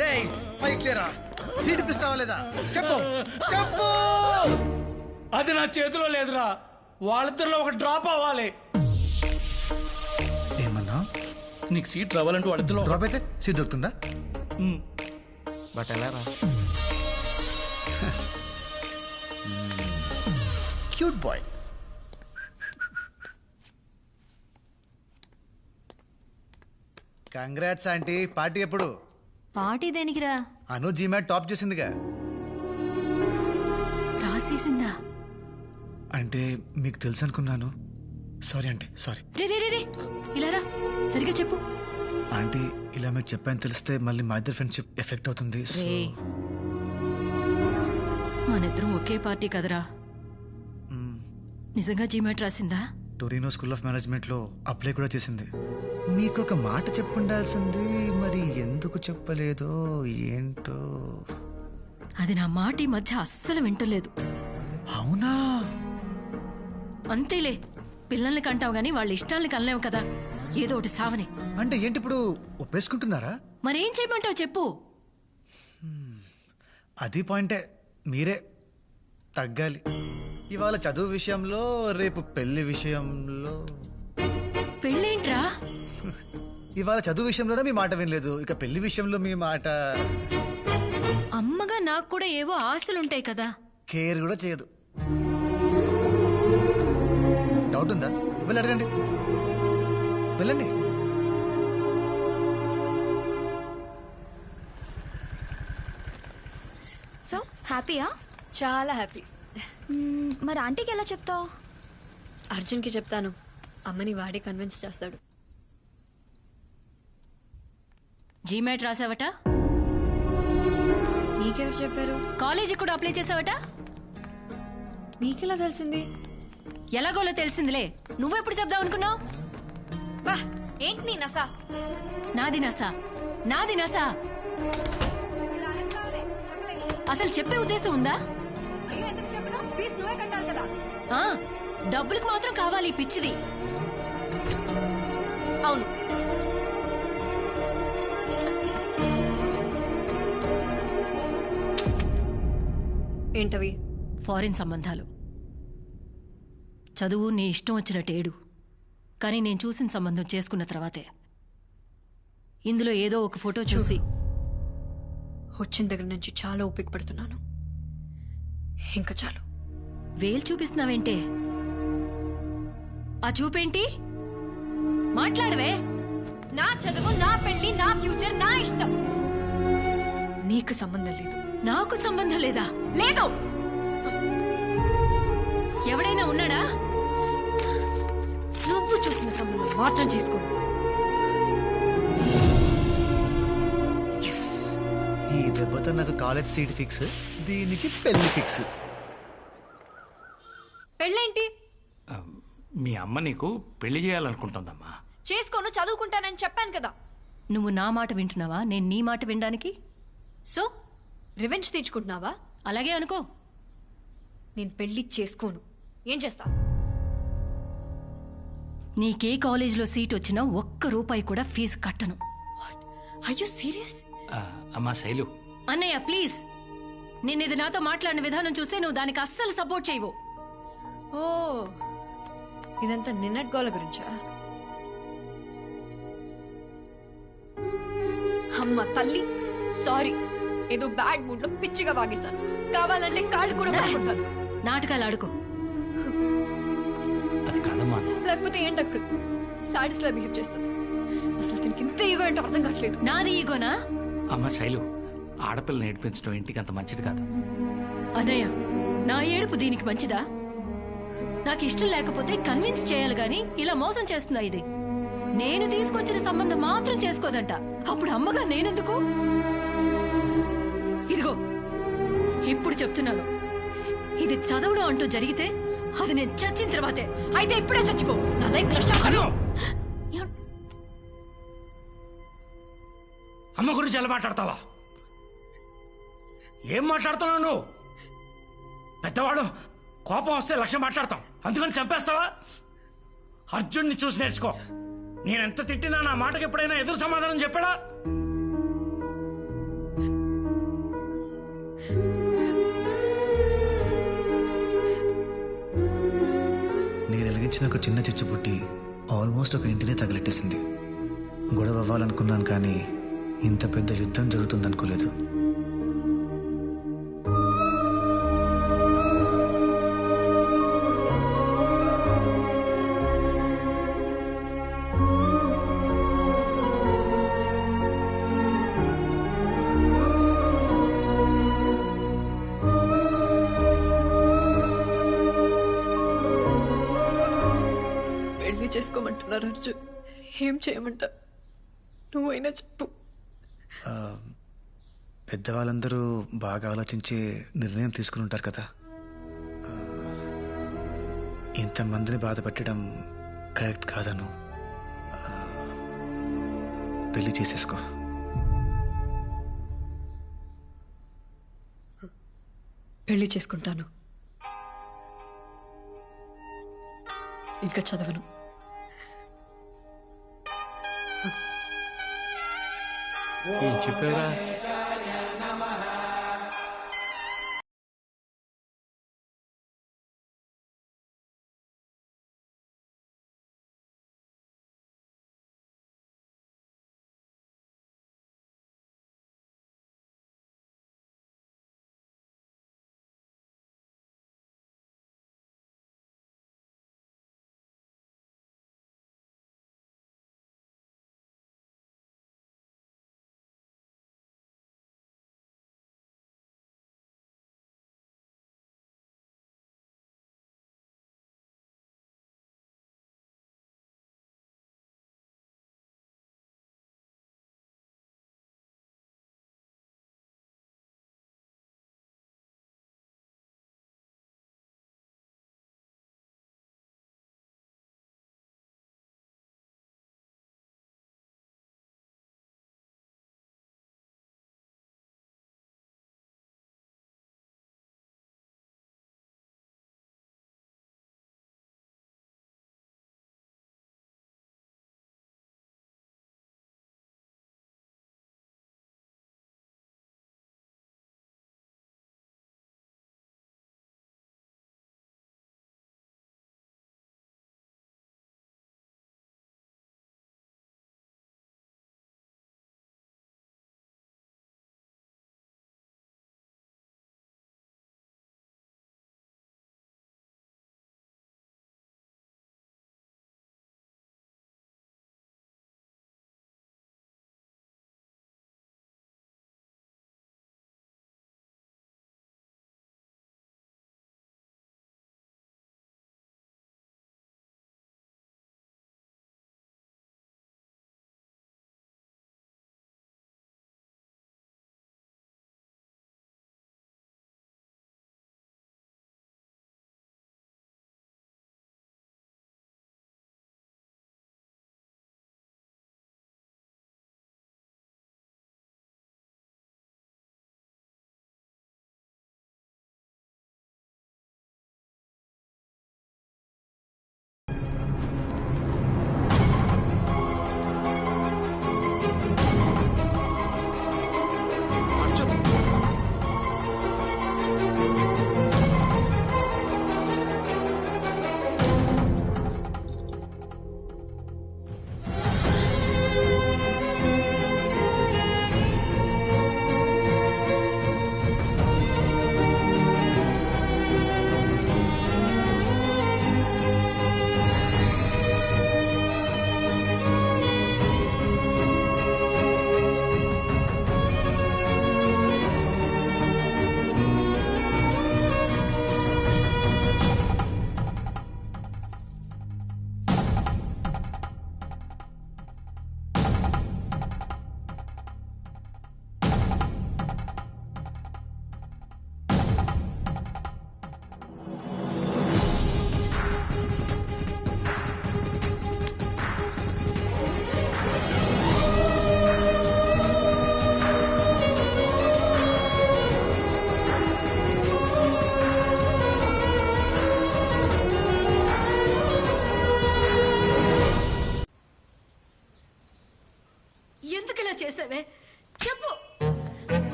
రే పైకి లేరా. సీట్ ఇప్పిస్తావా లేదా? చెప్పు. అది నా చేతిలో లేదురా. వాళ్ళిద్దరిలో ఒక డ్రాప్ అవ్వాలి. ఏమన్నా? నీకు సీట్ రావాలంటే వాళ్ళిద్దరిలో డ్రాప్ అయితే సీట్ దొరుకుతుందా? బట్ ఎలా రా? Cute boy. Congrats aunty. Party ఎప్పుడు? పార్టీ దేనికిరా? అను జీమాట్ టాప్ చేసిందిగా. రాసేసిందా? అంటే మీకు తెలుసు అనుకున్నాను. Sorry aunty, sorry. రే ఇలా రా, సరిగా చెప్పు. ఆంటీ, ఇలా మీకు చెప్పాను తెలిస్తే మళ్ళీ మా ఇద్దరు ఫ్రెండ్షిప్ ఎఫెక్ట్ అవుతుంది. మనిద్దరం ఒకే పార్టీ కదరా. నిజంగా జీమాట్ రాసిందా? టొరినో స్కూల్ ఆఫ్ మేనేజ్మెంట్ లో అప్లై కూడా చేసింది. మీకు ఒక మాట చెప్పుండాల్సింది, మరి ఎందుకు చెప్పలేదో ఏంటో. అది నా మాట ఈ మధ్య అస్సలు వింటలేదు. అవునా? అంతేలే, పిల్లల్ని కంటావు గానీ వాళ్ళ ఇష్టాల్ని కనలేవు కదా. ఏదో ఒకటి సావని. అంటే ఏంటి ఇప్పుడు ఒప్పేసుకుంటున్నారా? మరేం చేయమంటావు చెప్పు. అది పాయింటే, మీరే తగ్గాలి. ఇవాళ చదువు విషయంలో, రేపు పెళ్లి విషయంలో. పెళ్ళేంట్రా? ఇవాళ చదువు విషయంలోనే మీ మాట వినలేదు, ఇక పెళ్లి విషయంలో మీ మాట. అమ్మగా నాకు కూడా ఏవో ఆశలుంటాయి కదా. కేర్ కూడా చేయదు. డౌట్ ఉందా? వెళ్ళి అడగండి, వెళ్ళండి. సో హ్యాపీయా? చాలా హ్యాపీ. మరి ఆంటీకి ఎలా చెప్తావు? అర్జున్కి చెప్తాను, అమ్మని వాడే కన్విన్స్ చేస్తాడు. జీమాట్ రాసావట? నీకెవరు చెప్పారు? కాలేజీ కూడా అప్లై చేసావట? నీకెలా తెలిసింది? ఎలాగోలో తెలిసిందిలే. నువ్వెప్పుడు చెప్దాం అనుకున్నావు? ఏంటి నీ నసా? నాది నసా. అసలు చెప్పే ఉద్దేశం ఉందా? డబ్బులకు మాత్రం కావాలి పిచ్చిది. అవును, ఏంటవి? ఫారిన్ సంబంధాలు. చదువు నీ ఇష్టం వచ్చినట్టేడు, కానీ నేను చూసిన సంబంధం చేసుకున్న తర్వాతే ఇందులో ఏదో ఒక ఫోటో చూసి వచ్చిన దగ్గర నుంచి చాలా ఓపిక పడుతున్నాను. ఇంకా చాలు. వేలు చూపిస్తున్నావేంటే? ఆ చూపేంటి? మాట్లాడవే. నా చదువు, నా పెళ్లి, నా ఫ్యూచర్, నా ఇష్టం. నీకు సంబంధం లేదు. నాకు సంబంధం లేదా? లేదు. ఎవడైనా ఉన్నాడా? నువ్వు చూసిన సంబంధం మాత్రం చేసుకో. ఈ దెబ్బతో నాకు కాలేజ్ సీట్ ఫిక్స్, దీనికి పెళ్లి ఫిక్స్. పెళ్ళేంటి? మీ అమ్మ నీకు పెళ్లి చేయాలనుకుంటుందమ్మా. చేసుకోను, చదువుకుంటానని చెప్పాను కదా. నువ్వు నా మాట వింటున్నావా? నేను నీ మాట వినడానికి? సో రివెంజ్ తీర్చుకుంటున్నావా? అలాగే అనుకో. నేను పెళ్లి చేసుకోను. ఏం చేస్తా? నీకే కాలేజీలో సీట్ వచ్చినా ₹1 కూడా ఫీజు కట్టను. Are you serious? అమ్మా శైలు. అన్నయ్య ప్లీజ్, నేను ఇది నాతో మాట్లాడిన విధానం చూస్తే నువ్వు దానికి అస్సలు సపోర్ట్ చేయవు. ఓ, ఇదంతా నిన్నటి గోల గురించా? అమ్మ తల్లి, సారీ. ఏదో బ్యాడ్ మూడ్ లో పిచ్చిగా వాగేశాను. కావాలంటే కాళ్ళు కూడా పట్టుకుంటాను. నాటకాలు ఆడుకో. అది కాదమ్మా. లేకపోతే ఏంటక్క సాడీస్ లా బిహేవ్ చేస్తుంది. అసలు దీనికి ఇంత ఈగో ఏంటో అర్థం కావట్లేదు. నాది ఈగోనా? అమ్మ శైలు, ఆడపిల్లని ఏడిపించడం ఇంటికి అంత మంచిది కాదు. అన్నయ్య, నా ఏడుపు దీనికి మంచిదా? నాకు ఇష్టం లేకపోతే కన్విన్స్ చేయాలి గాని ఇలా మోసం చేస్తుందా ఇది? నేను తీసుకొచ్చిన సంబంధం మాత్రం చేసుకోదంట. అప్పుడు అమ్మగా నేనెందుకు? ఇదిగో ఇప్పుడు చెప్తున్నాను, ఇది చదవడం అంటూ జరిగితే అది నేను చచ్చిన తర్వాతే. అయితే ఇప్పుడే చచ్చిపో. నా లైఫ్ అమ్మ గురించి ఎలా మాట్లాడతావా? ఏం మాట్లాడుతున్నావు నువ్వు? పెద్దవాడు కోపం వస్తే 1,00,000 మాట్లాడతాం, అందుకని చంపేస్తావా? అర్జున్ని చూసి నేర్చుకో. నేనెంత తిట్టినా నా మాటకి ఎప్పుడైనా ఎదురు సమాధానం చెప్పాడా? నేను వెలిగించిన ఒక చిన్న చిచ్చుపుట్టి ఆల్మోస్ట్ ఒక ఇంటినే తగిలెట్టేసింది. గొడవ అవ్వాలనుకున్నాను, కానీ ఇంత పెద్ద యుద్ధం జరుగుతుందనుకోలేదు. పెళ్లి చేసుకోమంటున్నారు అర్జున్. ఏం చేయమంటా? నువ్వైనా చెప్పు. పెద్దవాళ్ళందరూ బాగా ఆలోచించి నిర్ణయం తీసుకుని ఉంటారు కదా. ఇంతమందిని బాధ పెట్టడం కరెక్ట్ కాదను. పెళ్లి చేసేసుకో. పెళ్లి చేసుకుంటాను. ఇంకా చదవను. ఏం చెప్పారా? ఎందుకు ఇలా చేసావే? చెప్పు,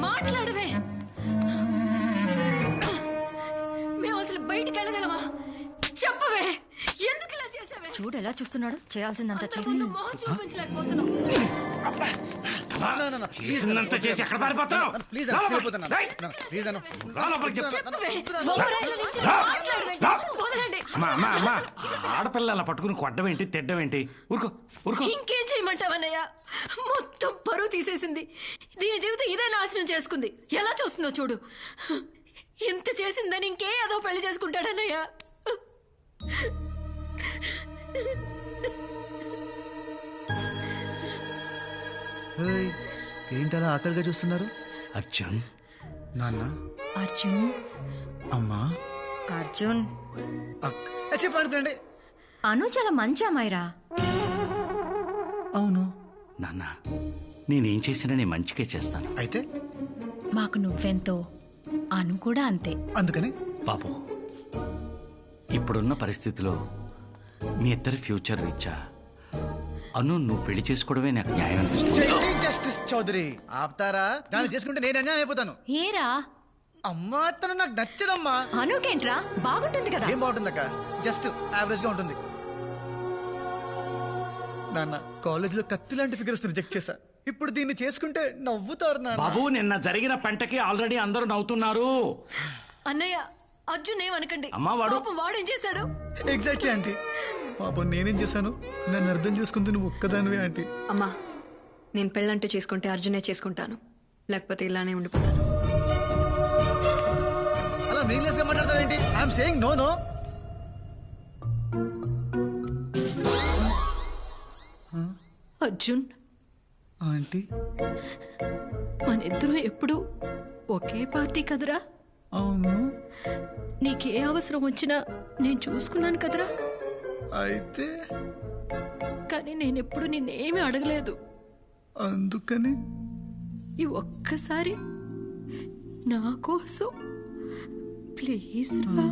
మాట్లాడవే. మేము అసలు బయటికి వెళ్ళగలమా? చెప్పవే, ఎందుకు ఇలా చేసావే? చూడు ఎలా చూస్తున్నాడు, చేయాల్సిందంతా చేసి ముందు మొహం చూపించలేకపోతున్నాం. చేసిందంతా చేసి ఎక్కడ పారిపోతున్నావు? ప్లీజ్ అమ్మా ఆడపిల్ల అలా పట్టుకుని కొట్టడం ఏంటి, తిట్టడం ఏంటి? ఊరుకో ఊరుకో. ఇంకేం చేయమంటావన్నయ్య? మొత్తం పరువు తీసేసింది. దీని జీవితం ఇదే నాశనం చేసుకుంది. ఎలా చూస్తుందో చూడు. ఇంత చేసిందని ఇంకే ఏదో పెళ్లి చేసుకుంటాడన్నయ్య. ఏంటలా ఆకలిగా చూస్తున్నారు? అర్జున్, నాన్న, అర్జున్, అమ్మా, అర్జున్ చెప్పండి. అను చాలా మంచి అమ్మాయిరా. అవును నాన్న, నేనేం చేసినా నేను మంచిగా చేస్తాను. అయితే మాకు నువ్వెంతో అను కూడా అంతే. అందుకని బాబు, ఇప్పుడున్న పరిస్థితిలో మీ ఇద్దరి ఫ్యూచర్ రీచా అను నువ్వు పెళ్లి చేసుకోవడమే నాకు న్యాయం అనిపిస్తుంది. జస్టిస్ చౌదరి ఆపుతారా? దాన్ని చేసుకుంటే నేను అన్యాయం అయిపోతాను. ఏరా అమ్మా, తను నాకు నచ్చదమ్మా. అనుకేంట్రా, బాగుంటుంది కదా. ఏం బాగుంటుందక్క, జస్ట్ యావరేజ్ గా ఉంటుంది. నాన్న, కాలేజీలో కత్తి లాంటి ఫిగర్స్ రిజెక్ట్ చేశా. ఇప్పుడు దీన్ని చేసుకుంటే నవ్వుతారు నాన్న. బాబు, నిన్న జరిగిన పంటకి ఆల్రెడీ అందరూ నవ్వుతున్నారు. అన్నయ్య, అర్జున్ ఏమనకండి. అమ్మా, వాడు వాడేం చేశాడు? Exactly aunty. పాపం నేనేం చేశాను? నన్ను అర్థం చేసుకుంది నువ్వు ఒక్కదానివే ఆంటీ. అమ్మా, నేను పెళ్ళంటూ చేసుకుంటే అర్జునే చేసుకుంటాను, లేకపోతే ఇలానే ఉండిపోతాను. అలా మీనింగ్లెస్ గా మాట్లాడతావేంటి? I'm saying no no. Arjun, aunty, మనిద్దరం ఎప్పుడు ఒకే పార్టీ కదరా? అవును. నీకే అవసరం వచ్చినా నేను చూసుకున్నాను కదరా? అయితే కానీ నేనెప్పుడు నిన్నేమీ అడగలేదు. అందుకని ఈ ఒక్కసారి నా కోసం ప్లీజ్ రా.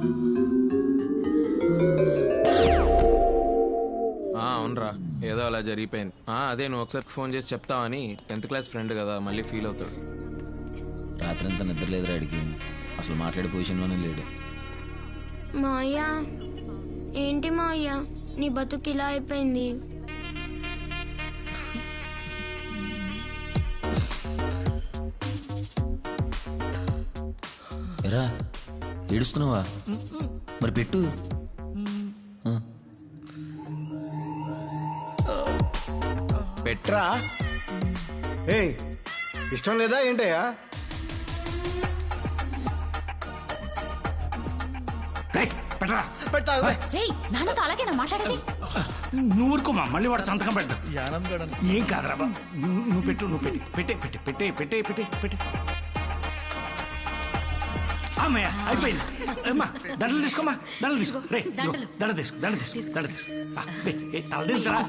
అవునరా, ఏదో అలా జరిగిపోయింది. అదే నువ్వు ఒకసారి ఫోన్ చేసి చెప్తావని. 10th క్లాస్ ఫ్రెండ్ కదా, మళ్ళీ ఫీల్ అవుతాడు. రాత్రంతా నిద్ర లేదురా అడిగి, అసలు మాట్లాడే పొజిషన్లోనే లేడు. మాయా, ఏంటి మాయా నీ బతుకు ఇలా అయిపోయింది? ఎరా ఏడుస్తున్నావా? మరి పెట్టు. పెట్రా. ఏయ్, ఇష్టం లేదా ఏంటయ్యా? రేయ్, నాన్నతో అలాగేనా మాట్లాడేది? నువ్వు ఊరుకోమా, మళ్ళీ వాడు సంతకం పెట్టు. ఏం కాదురా, నువ్వు పెట్టు, నువ్వు పెట్టే పెట్టే పెట్టే పెట్టే పెట్టే పెట్టే. అమ్మయ్య, అయిపోయింది. అమ్మా, దండలు తీసుకోమా, దండలు తీసుకో. రే, దండ తీసుకో, దండ తీసుకో, దండ తీసుకో. తల దించరా,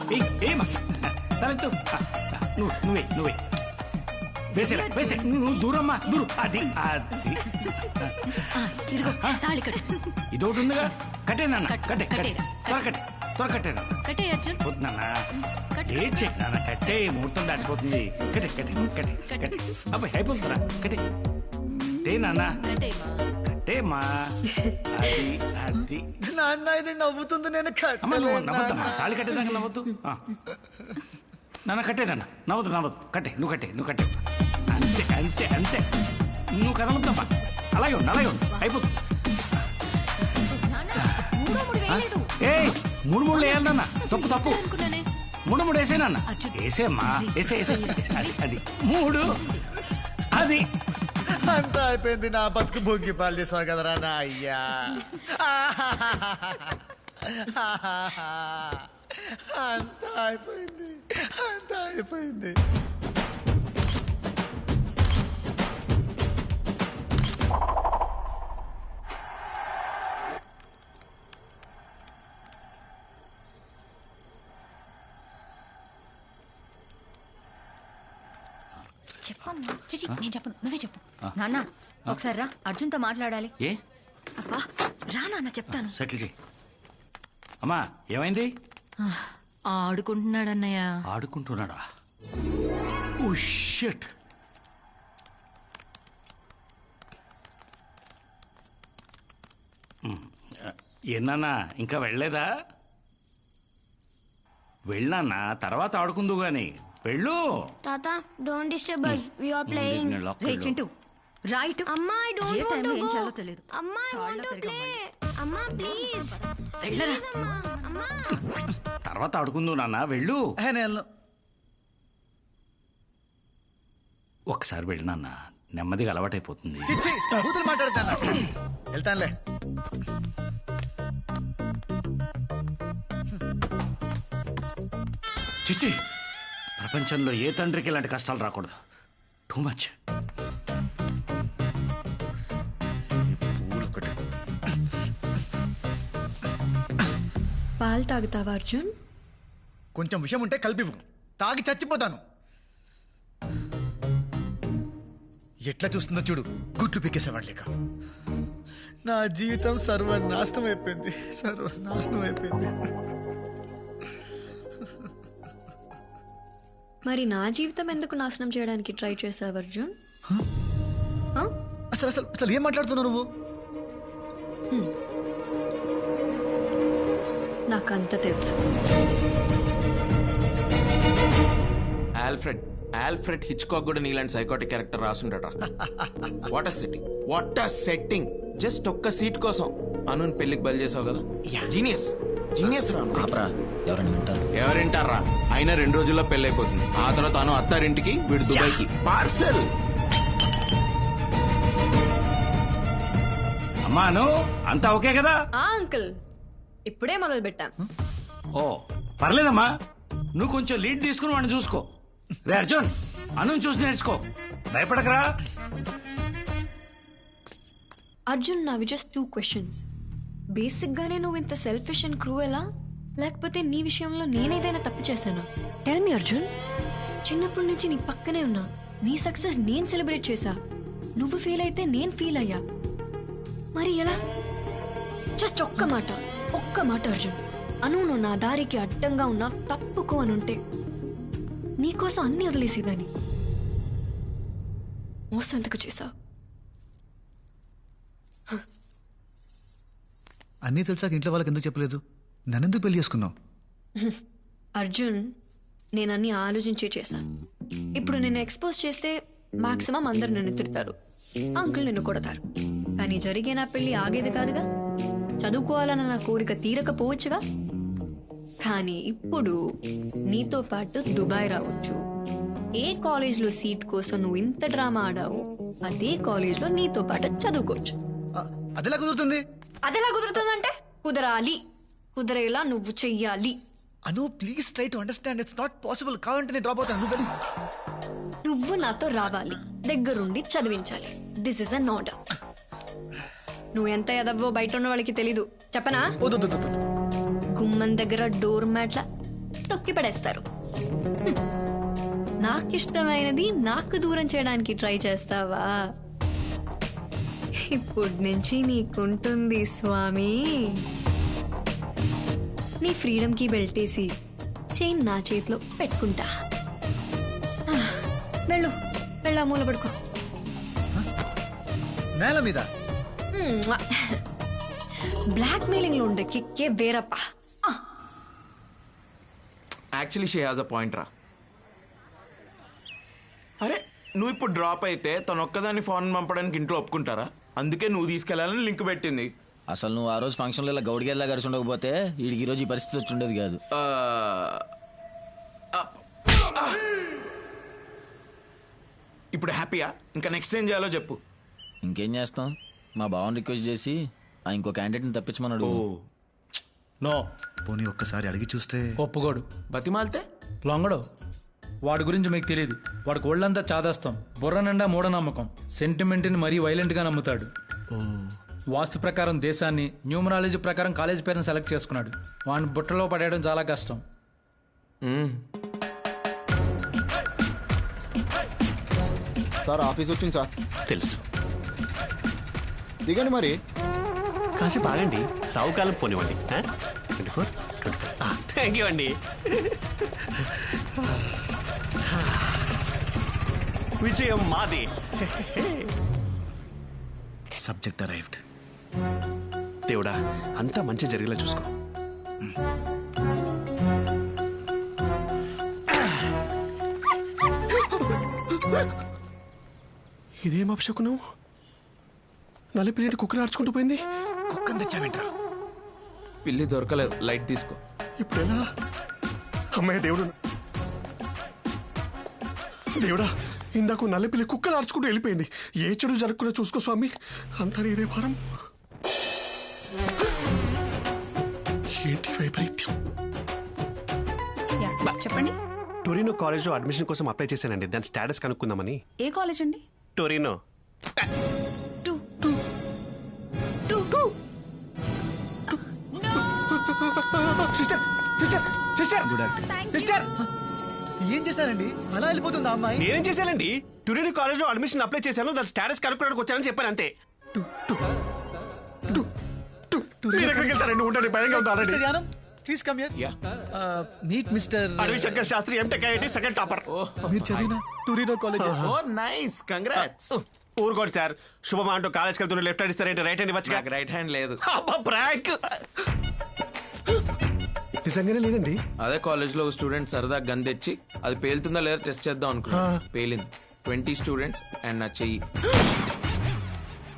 ఏమా తలెత్తు. నువ్వే నువ్వే వేసేలా వేసే. నువ్వు దూరమ్మా, దూరం. అది అది ఇదొకటి ఉందిగా. కట్టే నాన్న, కట్టే కట్టే, త్వర కట్టే, త్వర కట్టే నాన్న. కట్టే అర్జున్. వద్దు నాన్న, ఏం చెక్ నాన్న, కట్టే. ముహూర్తం దాటిపోతుంది. కట్టే కట్టే కట్టే కట్టే. అబ్బాయి అయిపోతుందిరా, కట్టే. కట్టే నాన్న, కట్టేమా. అది అది నాన్న, ఇది నవ్వుతుంది. నేను అమ్మా, నువ్వు నవ్వద్దమ్మా, తాళి కట్టేదాకా నవ్వద్దు. నాన్న కట్టే నాన్న, నవ్వద్దు నవ్వద్దు. కట్టే, నువ్వు కట్టే, నువ్వు కట్టే. అంతే అంతే అంతే. నువ్వు కదలొద్దమ్మా, అలాగే ఉండు, అలాగే ఉండు. అయిపోతుంది. ఏ 3 వేయాలన్నా, తప్పు తప్పు. 3 వేసేనన్న, వేసేమ్మా, వేసే వేసే. అది అది 3. అది అంతా అయిపోయింది. నా బతుకు భోగి పాలు చేసావు కదరా నా అయ్యా. అంతా అయిపోయింది, అంతా అయిపోయింది. చెప్పమ్మా. చిచి, నేను చెప్పను, నువ్వే చెప్పు. నాన్న, ఒకసారి రా, అర్జున్తో మాట్లాడాలి. ఏ అబ్బా, రా నాన్న, చెప్తాను. సెటిల్ చేయి. అమ్మా, ఏమైంది? ఆడుకుంటున్నాడన్నయ్య. ఆడుకుంటున్నాడా? Oh shit. ఏనా ఇంకా వెళ్ళలేదా? వెళ్ళానా, తర్వాత ఆడుకుందు గాని వెళ్ళు. తాత don't disturb us, we are playing. రే చింటూ రైట్ అమ్మా ఐ డోంట్ ఏ వాంట్ టైంలో టు ఏం గో. చేయాలో తెలియదు. అమ్మా ఐ వాంట్ టు ప్లే. అమ్మా ప్లీజ్ వెళ్ళరా. అమ్మా. తర్వాత ఆడుకుందు నాన్న, వెళ్ళు. ఒకసారి వెళ్ళినాన్న, నెమ్మదిగా అలవాటైపోతుంది. మాట్లాడతాను, వెళ్తానులే. చిచ్చి, ప్రపంచంలో ఏ తండ్రికి ఇలాంటి కష్టాలు రాకూడదు. Too much. పాలు తాగుతావా అర్జున్? కొంచెం విషయం ఉంటే కలిపివ్వు, తాగి చచ్చిపోతాను. ఎట్లా చూస్తుందో చూడు, గుట్లు పీకేసేవాడు లేక. నా జీవితం సర్వనాశనం అయిపోయింది, సర్వనాశనం అయిపోయింది. మరి నా జీవితం ఎందుకు నాశనం చేయడానికి ట్రై చేసావు అర్జున్? అసలు అసలు అసలు ఏం మాట్లాడుతున్నావు నువ్వు? నాకంత తెలుసు. ఆల్ఫ్రెడ్ హిచ్కాక్ కూడా నీలాంటి సైకోటిక్ క్యారెక్టర్ రాసుండట. What a setting, what a setting. Just ఒక్క సీట్ కోసం అనుని పెళ్లికి బలి చేసావు కదా. జీనియస్ రా. ఎవరింటారా? అయినా 2 రోజుల్లో పెళ్లి అయిపోతుంది. ఆ తర్వాత అను అత్తారింటికి, వీడు దుబాయ్కి. పార్సల్. అమ్మాను అంతా ఓకే కదా? అంకుల్ ఇప్పుడే మొదలు పెట్టాం. ఓ పర్లేదమ్మా, నువ్వు కొంచెం లీడ్ తీసుకుని వాడిని చూసుకో. రే అర్జున్, అను చూసి నేర్చుకో, భయపడకరా. అర్జున్, నావి జస్ట్ 2 questions. బేసిక్ గానే నువ్వు ఇంత సెల్ఫిష్ అండ్ క్రూయలా, లేకపోతే నీ విషయంలో నేనేదైనా తప్పు చేశానా? Tell me Arjun. చిన్నప్పటి నుంచి నీ పక్కనే ఉన్నా, నీ సక్సెస్ నేను సెలబ్రేట్ చేశా, నువ్వు ఫీల్ అయితే నేను ఫీల్ అయ్యా. మరి ఎలా? జస్ట్ ఒక్క మాట అర్జున్. అను నువ్వు నా దారికి అడ్డంగా ఉన్నా తప్పుకో అనుంటే నీకోసం అన్ని వదిలేసేదాన్ని. మోసం ఎందుకు చేశావు? అన్నీ తెలిసాక ఇంట్లో వాళ్ళకి ఎందుకు చెప్పలేదు? నన్నెందుకు పెళ్లి చేసుకున్నావు? అర్జున్, నేను అన్ని ఆలోచించే చేశాను. ఇప్పుడు నిన్ను ఎక్స్పోజ్ చేస్తే మాక్సిమం అందరు నిన్ను తిడతారు, అంకుల్ నిన్ను కొడతారు. కానీ జరిగే నా పెళ్లి ఆగేది కాదుగా. చదువుకోవాలన్న నా కోరిక తీరకపోవచ్చుగా. కానీ ఇప్పుడు నీతో పాటు దుబాయ్ రావచ్చు. ఏ కాలేజ్లో సీట్ కోసం నువ్వు ఇంత డ్రామా ఆడావు, అదే కాలేజ్లో నీతో పాటు చదువుకోవచ్చు. అదెలా కుదురుతుంది? అదెలా కుదురుతుందంటే కుదరాలి, కుదరేలా నువ్వు చెయ్యాలి. Anu please try to understand, it's not possible. కావాలంటే నేను డ్రాప్ అవుతాను. నువ్వు నాతో రావాలి, దగ్గరుండి చదివించాలి. This is an order. నువ్వు ఎంత ఎదవ్వో బయట ఉన్న వాళ్ళకి తెలీదు, చెప్పనా? గుమ్మం దగ్గర డోర్ మ్యాట్ల తొక్కి పడేస్తారు. నాకిష్టమైనది నాకు దూరం చేయడానికి ట్రై చేస్తావా? ఇప్పటి నుంచి నీకుంటుంది స్వామి. నీ ఫ్రీడమ్ కి బెల్టేసి చైన్ నా చేతిలో పెట్టుకుంటా. వెళ్ళా మూల పడుకో. నేల మీద బ్లాక్ మెయిలింగ్ లో ఉండే కిక్కే వేరప్ప. Actually she has a point రా. అరే నువ్వు ఇప్పుడు డ్రాప్ అయితే తను ఒక్కదాన్ని ఫోన్ పంపడానికి ఇంట్లో ఒప్పుకుంటారా? అందుకే నువ్వు తీసుకెళ్లాలని లింక్ పెట్టింది. అసలు నువ్వు ఆ రోజు ఫంక్షన్లో ఇలా గౌడిగేలా కలిసి ఉండకపోతే వీడికి ఈ రోజు ఈ పరిస్థితి వచ్చి ఉండేది కాదు. ఇప్పుడు హ్యాపీయా? ఇంకా నెక్స్ట్ ఏం చేయాలో చెప్పు. ఇంకేం చేస్తాం, మా బావని రిక్వెస్ట్ చేసి ఇంకో క్యాండిడేట్ని తప్పించమన్నాడు. నో పోనీ ఒక్కసారి అడిగి చూస్తే ఒప్పుకోడు. బతిమాలితే లొంగడు. వాడి గురించి మీకు తెలియదు. వాడికి ఒళ్ళంతా చాదాస్తాం, బుర్ర నిండా మూఢనమ్మకం, సెంటిమెంట్ని మరీ వైలెంట్గా నమ్ముతాడు. వాస్తు ప్రకారం దేశాన్ని, న్యూమరాలజీ ప్రకారం కాలేజ్ పేరుని సెలెక్ట్ చేసుకున్నాడు. వాడిని బుట్టలో పడేయడం చాలా కష్టం. సార్ ఆఫీస్ వచ్చింది సార్. తెలుసు. దిగండి మరి. కాసేపు ఆగండి, రావు కాలం పోనివ్వండి. 24 థ్యాంక్ యూ అండి. విజయం మాది. Subject arrived. దేవుడా, అంతా మంచి జరిగేలా చూసుకో. ఇదేం అపశకునం? నలిపిలేటి కుక్కలు ఆడుచుకుంటూ పోయింది. కుక్కను తెచ్చావేంట్రా? పిల్లి దొరకలేదు, లైట్ తీసుకో. ఇప్పుడు ఎలా? అమ్మాయి దేవుడు, దేవుడా, ఇందాక నల్లపిల్లి కుక్కలు ఆడుచుకుంటూ వెళ్ళిపోయింది. ఏ చెడు జరగకుండా చూసుకో స్వామి. అంతా ఇదే భారం. ఏంటి వైపరీత్యం? చెప్పండి. టొరినో కాలేజ్ లో అడ్మిషన్ కోసం అప్లై చేశానండి. దాని స్టేటస్ కనుక్కుందామని. ఏ కాలేజ్ అండి? Torino. Sister sister sister sister, ఏం చేశారండి? అలా వెళ్ళిపోతుంది ఆ అమ్మాయి. నేనేం చేశానండి? టొరినో కాలేజ్ లో అడ్మిషన్ అప్లై చేశాను. దాని స్టేటస్ కనుక్కోడానికి వచ్చానని చెప్పాను అంతే. Please come here. Meet mister Aravi Shankar Shastri, M Tech IIT second topper. మీరు చదివిన Torino college. Oh nice, congrats. ఊరుకోండి సార్. శుభమా అంటూ కాలేజ్కి వెళ్తున్న లెఫ్ట్ హ్యాండ్ ఇస్తారేంటి? రైట్ హ్యాండ్ ఇవ్వచ్చు. రైట్ హ్యాండ్ లేదు. ప్రాంక్. నిజంగానే లేదండి. అదే కాలేజ్ లో స్టూడెంట్ సరదా గన్ తెచ్చి అది పేలుతుందా లేదా టెస్ట్ చేద్దాం అనుకున్నా. పేలింది. 20 స్టూడెంట్స్ అండ్ నా చెయ్యి.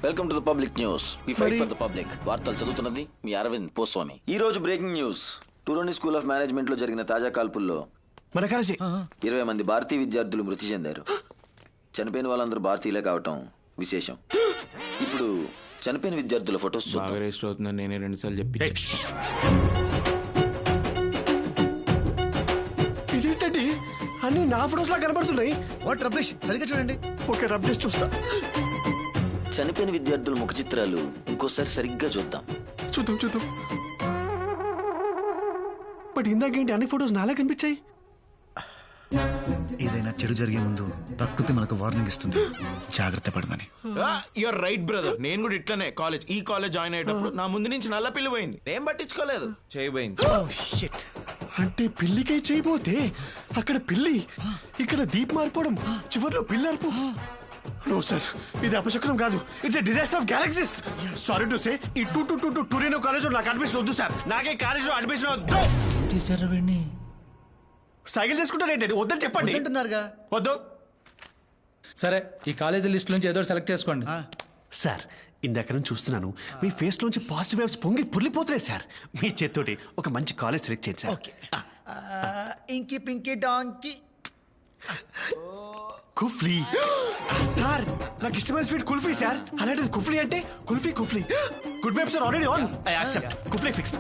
Welcome to the public news. We fight for the public. వార్తలు చదువుతున్నది మీ అరవింద్ పోస్వామి. ఈ రోజు breaking news. Torino school of management లో జరిగిన తాజా కాల్పుల్లో 20 మంది భారతీయ విద్యార్థులు మృతి చెందారు. చనిపోయిన వాళ్ళందరూ భారతీయులే కావటం విశేషం. ఇప్పుడు చనిపోయిన విద్యార్థుల ఫొటోస్ బాగా రిజిస్టర్ అవుతుందని నేనే 2 సార్లు చెప్పి. ఇదేంటండి, అన్ని నా ఫొటోస్ లా కనబడుతున్నాయి. వాట్ రబ్లిష్, సరిగ్గా చూడండి. ఓకే, రబ్ చేసి చూస్తా. చనిపోయిన విద్యార్థుల ముఖ చిత్రాలు ఇంకోసారి సరిగ్గా చూద్దాం. చూద్దాం. బట్ ఇందాకేంటి అన్ని ఫొటోస్ నాలా కనిపించాయి? ఏదైనా చెడు జరిగే ముందు ప్రకృతి మనకు వార్నింగ్ ఇస్తుంది, జాగ్రత్త పడమని. You're right brother. నేను కూడా ఇట్లనే ఈ కాలేజ్ జాయిన్ అయ్యేటప్పుడు నా ముందు నుంచి నల్ల పిల్లి పోయింది. నేను పట్టించుకోలేదు, చేయబోయింది. అంటే పిల్లికై చేయబోతే అక్కడ పిల్లి, ఇక్కడ దీప్ మారిపోవడం, చివరిలో పిల్లి అరుపు. నో సార్, ఇది అపశకునం కాదు. It's a disaster of galaxies. Sorry to say, ఈ టొరినో కాలేజ్ లో నాకు అడ్మిషన్ వద్దు సార్. నాకే కాలేజ్ లో అడ్మిషన్ వద్దు. సైకిల్ చేసుకుంటారేంటండి? వద్దని చెప్పండి. వద్దు. సరే, ఈ కాలేజీ లిస్ట్ నుంచి ఏదో సెలెక్ట్ చేసుకోండి. సార్, ఇందాక నుంచి చూస్తున్నాను మీ ఫేస్ లోంచి పాజిటివ్ వైబ్స్ పొంగి పుర్లిపోతున్నాయి సార్. మీ చేత్తోటి ఒక మంచి కాలేజ్ సెలెక్ట్ చేయండి సార్. ఇంకి పింకి డాంకి కుఫ్లీ. సార్, నాకు ఇష్టమైన స్వీట్ కుల్ఫీ సార్. అలాంటిది కుఫ్లీ అంటే kulfi. Good vibes are already on. I accept. కుఫ్లీ fix.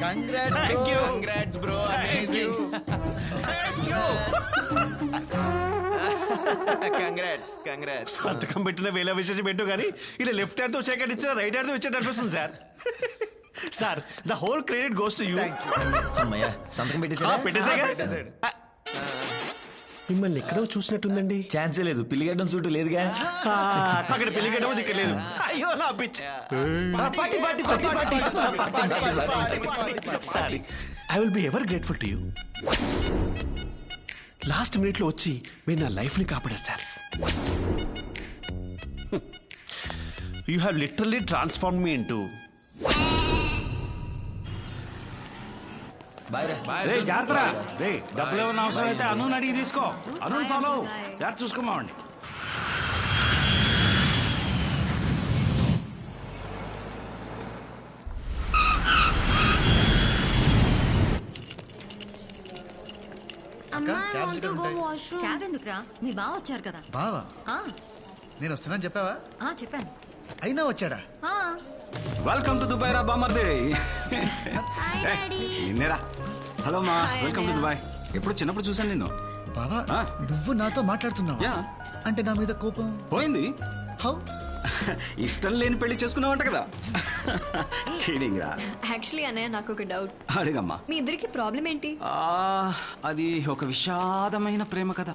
Congrats bro. Amazing. Congrats. సంతకం పెట్టిన వేల విశేషం పెట్టు కానీ ఇలా లెఫ్ట్ హ్యాండ్ తో షేక్ హ్యాండ్ ఇచ్చిన రైట్ హ్యాండ్ తో ఇచ్చేట అనిపిస్తుంది sir. Sir, the whole credit goes to you. అమ్మయ్యా, సంతకం పెట్టేసాగా. మిమ్మల్ని ఎక్కడో చూసినట్టుందండి. ఛాన్సే లేదు, పిల్లిగడ్డం సూటు లేదుగా. అక్కడ పిల్లిగడ్డం ఇక్కడ లేదు. అయ్యో నా pitch. Sorry, I will be ever grateful to you. Last minute లో వచ్చి మీరు నా లైఫ్ ని కాపాడారు sir. You have literally transform me into. జాగ్రత్త. డబ్బులు ఏమన్నా అవసరం అయితే అను అడిగి తీసుకో. అను ఫాలో జాగ్రత్త చూసుకోమావండి. క్యాబ్ ఎందుకురా? మీ బావ వచ్చారు కదా. బావా? నేను వస్తున్నాను చెప్పావా? చెప్పాను. అయినా వచ్చాడా? వెల్కమ్ టు దుబాయ్ రా బామర్ది. నిన్నేరా. హలో మా, వెల్కమ్ టు దుబాయ్. ఎప్పుడు చిన్నప్పుడు చూసాను నిన్ను. బావా, నువ్వు నాతో మాట్లాడుతున్నావా? అంటే నా మీద కోపం పోయింది. హౌ? ఇష్టం లేని పెళ్లి చేసుకున్నావంట కదా. యాక్చువల్లీ అన్నయ్య, నాకు ఒక డౌట్. అడిగమ్మా. మీ ఇద్దరికి ప్రాబ్లం ఏంటి? అది ఒక విషాదమైన ప్రేమ కథ.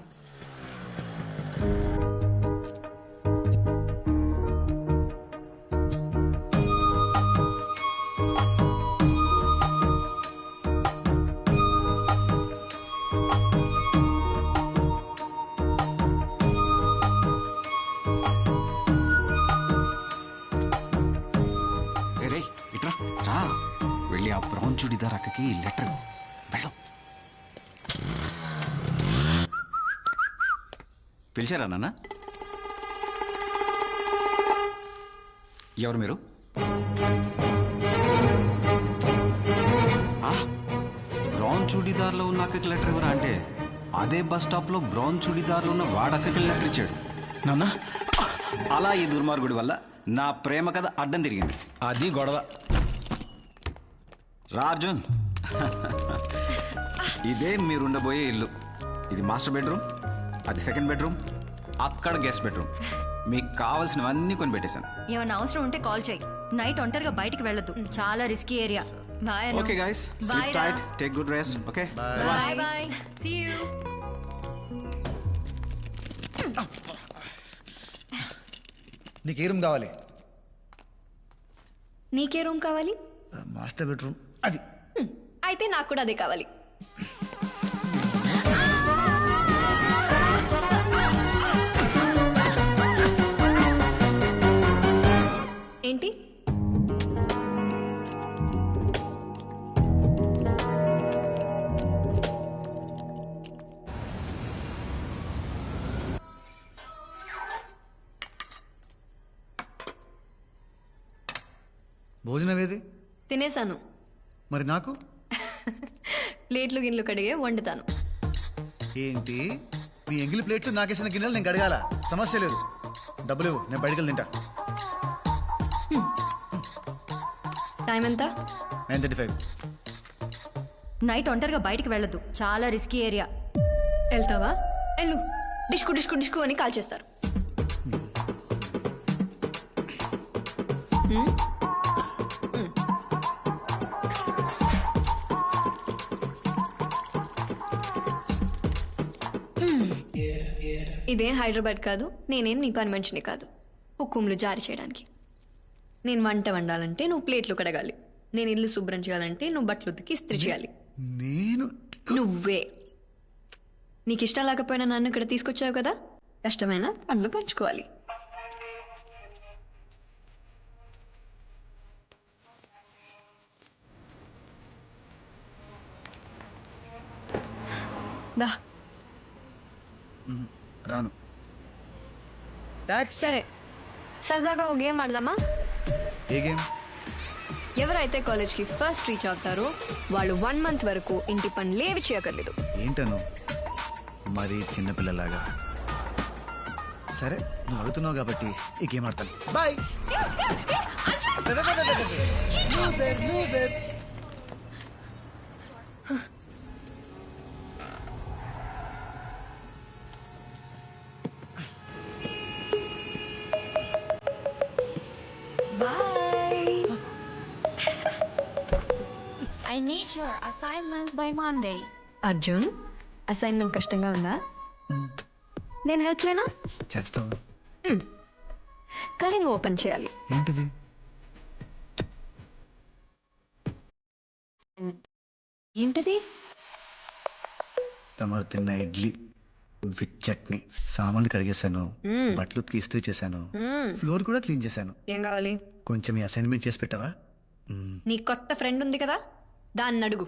చూడిదార్ అక్కకి లెటర్ వెళ్ళు. పిలిచారా నాన్న? ఎవరు మీరు? బ్రౌన్ చూడీదార్లో ఉన్న అక్కకి లెటర్ ఎవరా అంటే అదే బస్ స్టాప్లో బ్రౌన్ చూడీదార్లో ఉన్న వాడక్కకి లెటర్ ఇచ్చాడు. నాన్న, అలా ఈ దుర్మార్గుడి వల్ల నా ప్రేమ కథ అడ్డం తిరిగింది. అది గొడవ. రా అర్జున్. ఇదే మీరుండబోయే ఇల్లు. ఇది మాస్టర్ బెడ్రూమ్, అది సెకండ్ బెడ్రూమ్, అక్కడ గెస్ట్ బెడ్రూమ్. మీకు కావాల్సినవన్నీ కొని పెట్టేశాను. ఏమైనా అవసరం ఉంటే కాల్ చేయి. నైట్ ఒంటరిగా బయటికి వెళ్ళొద్దు, చాలా risky area. Bye. Okay guys, sleep tight, take good rest. Okay, bye bye, see you. నీకే రూమ్ కావాలి? నీకే రూమ్ కావాలి? Master bedroom. అది అయితే నాకు కూడా అదే కావాలి. ఏంటి? భోజనం ఏది? తినేశాను. మరి నాకు? ప్లేట్లు గిన్నెలు కడిగే వండుతాను. ఏంటి మీ ఎంగిలి ప్లేట్లు నాకేసిన గిన్నెలు నేను కడగాల? సమస్య లేదు, డబ్బులు ఇవ్వు, నేను బయటకు తింటా. టైం ఎంత? 9:35. నైట్ ఒంటరిగా బయటికి వెళ్ళొద్దు, చాలా రిస్కీ ఏరియా. వెళ్తావా? వెళ్ళు. డిష్కు డిష్కు డిష్కు అని కాల్ చేస్తారు. ఇదేం హైదరాబాద్ కాదు, నేనేం నీ పని మనిషిని కాదు హుకుంలు జారీ చేయడానికి. నేను వంట వండాలంటే నువ్వు ప్లేట్లు కడగాలి, నేను ఇల్లు శుభ్రం చేయాలంటే నువ్వు బట్టలు ఉతికి ఇస్త్రీ చేయాలి. నువ్వే. నీకు ఇష్టం లేకపోయినా నన్ను ఇక్కడ తీసుకొచ్చావు కదా, కష్టమైన పనులు పంచుకోవాలి. దా. రాను. సరే, సరదాగా ఒక గేమ్ ఆడదామా? ఏ గేమ్? ఎవరైతే కాలేజ్కి ఫస్ట్ రీచ్ అవుతారో వాళ్ళు 1 మంత్ వరకు ఇంటి పనులేవి చేయక్కర్లేదు. ఏంటను మరి చిన్నపిల్లలాగా? సరే, నువ్వు అడుగుతున్నావు కాబట్టి ఈ గేమ్ ఆడతాను. Bye. I need your assignment by Monday. Arjun, assignment కష్టంగా ఉందా? నేను హెల్ప్ చేయనా? చేస్తావా? కానీ నువ్వు ఓపెన్ చేయాలి. ఏంటిది? ఏంటిది? తమరు తిన్న ఇడ్లీ విత్ చట్నీ. సామాన్లు కడిగేశాను, బట్టలు ఉతికి ఇస్త్రీ చేశాను, ఫ్లోర్ కూడా క్లీన్ చేశాను. ఏం కావాలి? కొంచెం ఈ అసైన్మెంట్ చేసి పెట్టావా? నీ కొత్త ఫ్రెండ్ ఉంది కదా, దాన్ని అడుగు.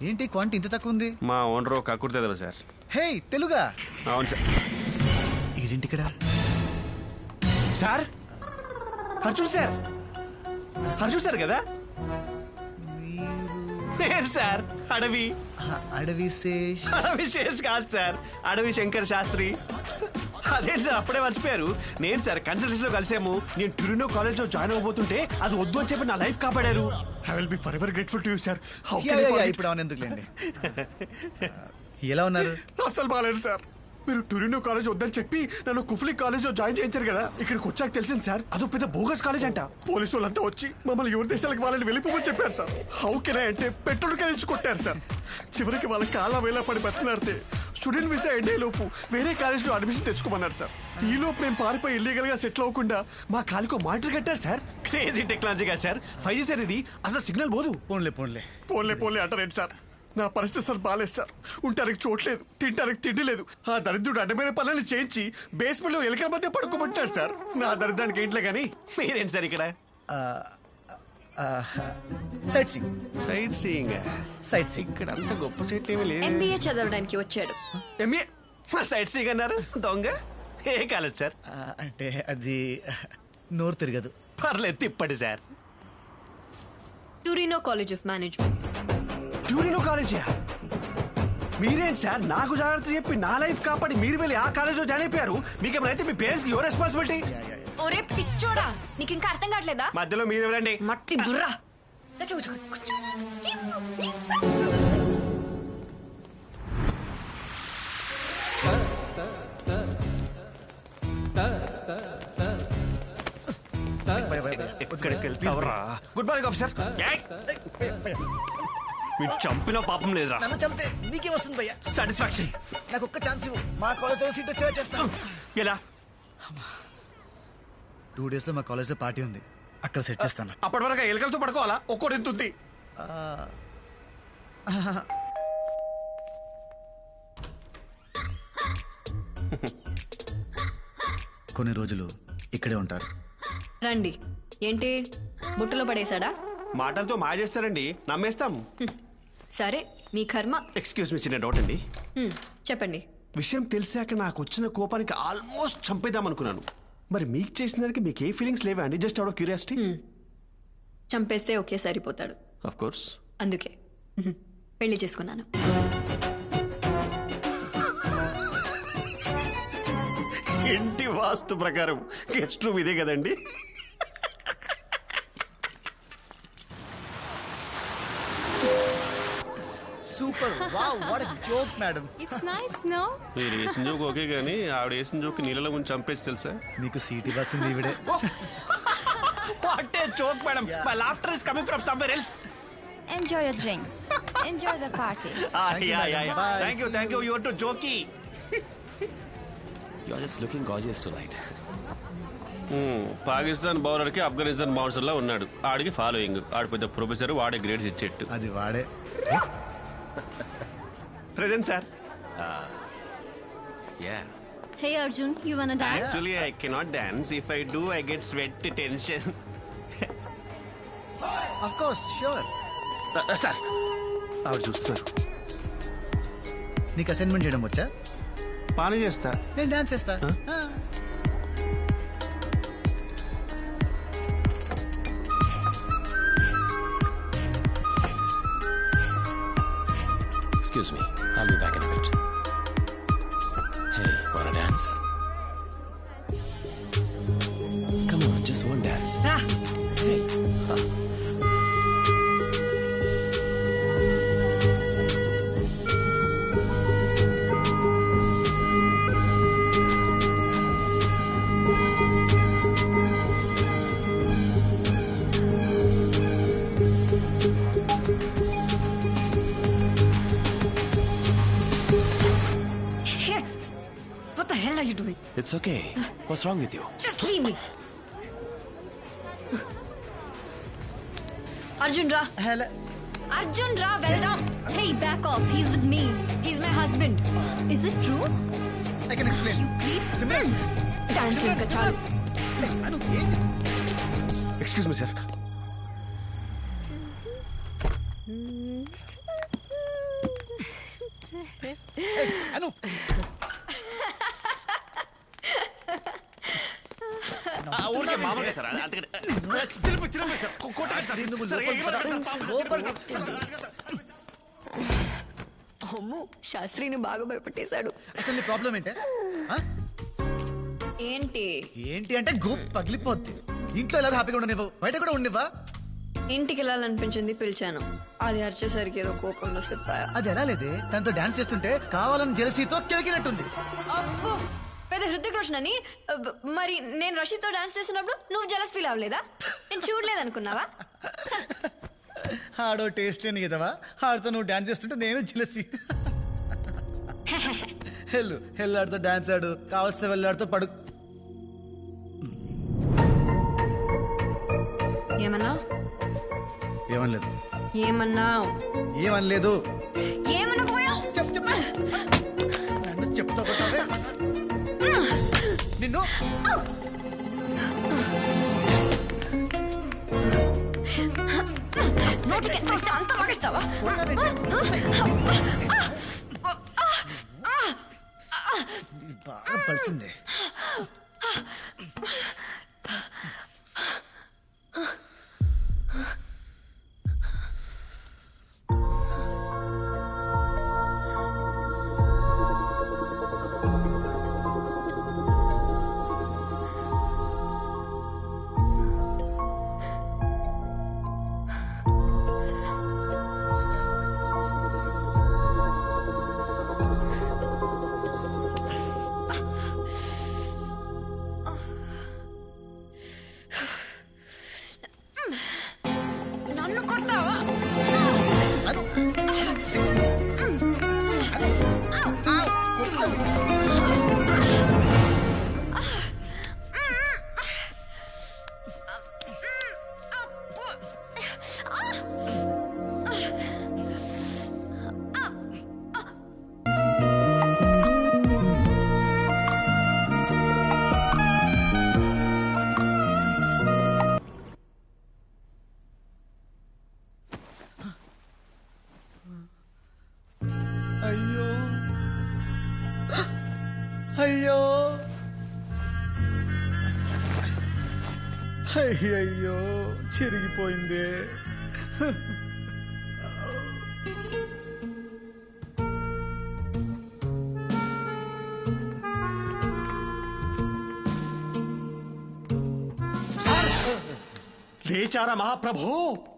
ఏంటి క్వాంటిటీ ఇంత తక్కువ ఉంది? మా ఓనర్ కక్కుర్తేదా సార్. హే, తెలుగా? అవును సార్. ఏంటి ఇక్కడ? Sir, Arjun sir, Arjun sir కదా? నేను సార్ అడవి. అడవి శేష్. అడవి శేష్ కాదు సార్, అడవి శంకర్ శాస్త్రి. అదేంటి సార్ అప్పుడే మర్చిపోయారు? నేను సార్ కన్సల్టెన్సీలో కలిసాము. నేను ట్యూరినో కాలేజ్ లో జాయిన్ అవ్వబోతుంటే అది వద్దు అని చెప్పి నా లైఫ్ కాపాడారు. I will be for ever grateful to you sir. ఇప్పుడు అవును ఎందుకులేండి. ఎలా ఉన్నారు? అసలు బాగాలేదు సార్. మీరు టొరినో కాలేజ్ వద్దని చెప్పి నన్ను కుఫ్లీ కాలేజ్ లో జాయిన్ చేయించారు కదా. ఇక్కడికి వచ్చాక తెలిసింది సార్, అదో పెద్ద బోగస్ కాలేజ్ అంట. పోలీసు వాళ్ళంతా వచ్చి మమ్మల్ని ఎవరి దేశాలకు వాళ్ళని వెళ్ళిపోమని చెప్పారు సార్. హౌ కెన్ ఐ అంటే పెట్రోల్ కలిసి కొట్టారు సార్. చివరికి వాళ్ళ కాళ్ళ వేళ పడి బతికినారితే స్టూడెంట్ వీసా ఎండే లోపు వేరే కాలేజ్ లో అడ్మిషన్ తెచ్చుకోమన్నారు సార్. ఈ లోపు మేము పారిపోయి ఇల్లీగల్ గా సెటిల్ అవ్వకుండా మా కాలికో మానిటర్ కట్టారు సార్. క్రేజీ టెక్నాలజీ కదా సార్. 5G సార్ ఇది, అసలు సిగ్నల్ పోదు. పోన్లే అంటారేంటి సార్. నా పరిస్థితి అసలు బాగాలేదు సార్. ఉండటానికి చోట్లేదు, తినడానికి తిండి లేదు. ఆ దరిద్రుడు అడ్డమైన పనులు చేయించి బేస్మెంట్ లో ఎలుకల మధ్య పడుకోబట్టాడు సార్. నా దరిద్రానికి ఇంట్లో కానీ మీరేంటి సార్ ఇక్కడ? సైట్ సీయింగ్ ఇక్కడ అంత గొప్ప సైట్ ఏమీ లేదు. ఎంబీఏ చదవడానికి వచ్చాడు. ఎంబీఏ సైట్ సీయింగ్ అన్నారు దొంగ. ఏ కాలేజ్ సార్? అంటే అది నోరు తిరగదు. పర్లేదు తిప్పండి sir. Torino college of management. Torino college? మీరేంటి సార్ నాకు జాగ్రత్త చెప్పి నా లైఫ్ కాపాడి మీరు వెళ్ళి ఆ కాలేజ్లో జాయిన్ అయిపోయారు. మీకేమైతే మీ పేరెంట్స్ కి యువర్ రెస్పాన్సిబిలిటీ. ఒరే పిచ్చోడా, నీకు ఇంకా అర్థం కావట్లేదా? మధ్యలో మీరు ఎవరండి? మట్టి బుర్రా. ఎక్కడికి వెళ్తావరా? Good morning officer. మీరు చంపిన పాపం లేదురా. నన్ను చంపితే నీకే వస్తుంది భయ్యా సాటిస్ఫాక్షన్. నాకు ఒక్క ఛాన్స్ ఇవ్వు, మా కాలేజ్లో సీట్ వచ్చేలా చేస్తాను. ఎలా? 2 days లో మా కాలేజ్లో పార్టీ ఉంది, అక్కడ సెట్ చేస్తాను. అప్పటి వరకు ఎలుకలతో పడుకోవాలా? ఒక్కోటి ఎంత ఉంది? కొన్ని రోజులు ఇక్కడే ఉంటారు. రండి. ఏంటి బుట్టలో పడేశాడా? మాటలతో మాయ చేస్తారండి, నమ్మేస్తాం. సరే మీ కర్మ. ఎక్స్క్యూజ్ మీ, చిన్న డౌట్ అండి. చెప్పండి. విషయం తెలిసాక నాకు వచ్చిన కోపానికి ఆల్మోస్ట్ చంపేద్దాం అనుకున్నాను. మరి మీకు చేసిన దానికి మీకు ఏ ఫీలింగ్స్ లేవా అండి? Just out of curiosity. చంపేస్తే ఒకే సరిపోతాడు. Of course. అందుకే పెళ్లి చేసుకున్నాను. ఇంటి వాస్తు ప్రకారం గెస్ట్ రూమ్ ఇదే కదండి? Super. Wow, what a joke madam. It's nice no. మీరు వేసిన జోక్ ఓకే కానీ ఆవిడ వేసిన జోక్ నీళ్ళలో ముంచి చంపేసి తెలుసా? మీకు సీట్ ఇవ్వాల్సింది ఈవిడే. What a joke madam. My laughter is coming from somewhere else. Enjoy your drinks. Enjoy the party. Thank you. You are too jokey. You are just looking gorgeous tonight. Pakistan bowler కి Afghanistan bouncer లా ఉన్నాడు. ఆడికి following. ఆడు పెద్ద professor, వాడే grades ఇచ్చేట్టు. అది వాడే. Present sir. Yeah. Hey Arjun, you wanna dance? Actually, I cannot dance. If I do, I get sweat tension. Of course, sure. Sir, ఆవిడ చూస్తున్నారు. నీకు అసైన్మెంట్ చేయడం వచ్చా? పానీ చేస్తా. నేను డాన్స్ చేస్తా. Excuse me, I'll be back in a bit. Hey, wanna dance? Come on, just one dance. Hey. What the hell are you doing? It's okay. What's wrong with you? Just leave me. Arjun Ra. Hello. Arjun Ra, well done. Hey, back off. He's with me. He's my husband. Is it true? I can explain. You creep. Simran. Dance ఇంకా చాలు. అను ఏంటి? Excuse me sir. Anu. ఊరికే మామూలుగా sir. అందుకని చిరుపు sir. అమ్మో, శాస్త్రిని బాగా భయపెట్టేశాడు. అసలు నీ ప్రాబ్లం ఏంటే? ఏంటి ఏంటి అంటే గూప్ పగిలిపోద్ది. ఇంట్లో ఎలా హ్యాపీగా ఉండనివ్వు, బయట కూడా ఉండనివ్వా? ఇంటికి వెళ్ళాలనిపించింది, పిలిచాను. అది అరిచేసరికి ఏదో కోపంలో స్లిప్ అయ్యా. అది ఎలా లేదే, తనతో డాన్స్ చేస్తుంటే కావాలని జెలసీతో కెలికినట్టుంది. అబ్బో, పెద్ద హృతిక్ రోషన్ అని. మరి నేను రషీద్తో డాన్స్ చేస్తున్నప్పుడు నువ్వు జెలస్ ఫీల్ అవ్వలేదా? నేను చూడలేదనుకున్నావా? ఆడో టేస్ట్ లేని కదవా, ఆడితో నువ్వు డాన్స్ చేస్తుంటే నేను జెలసీ. హెల్ ఆడితో డాన్స్ ఆడు, కావాల్సిన వెళ్ళాడితో పడు. ఏమన్నా? ఏమనలేదు. ఏమన్నావు? ఏమనలేదు. ఏమన్నా పోయా? నన్ను చెప్తా నిన్ను. నోటికి ఎంత వస్తే అంత వాగేస్తావా? బాగా పలిసిందే. అయ్యో అయ్యయ్యో, చిరిగిపోయిందే. లేచారా మహాప్రభో?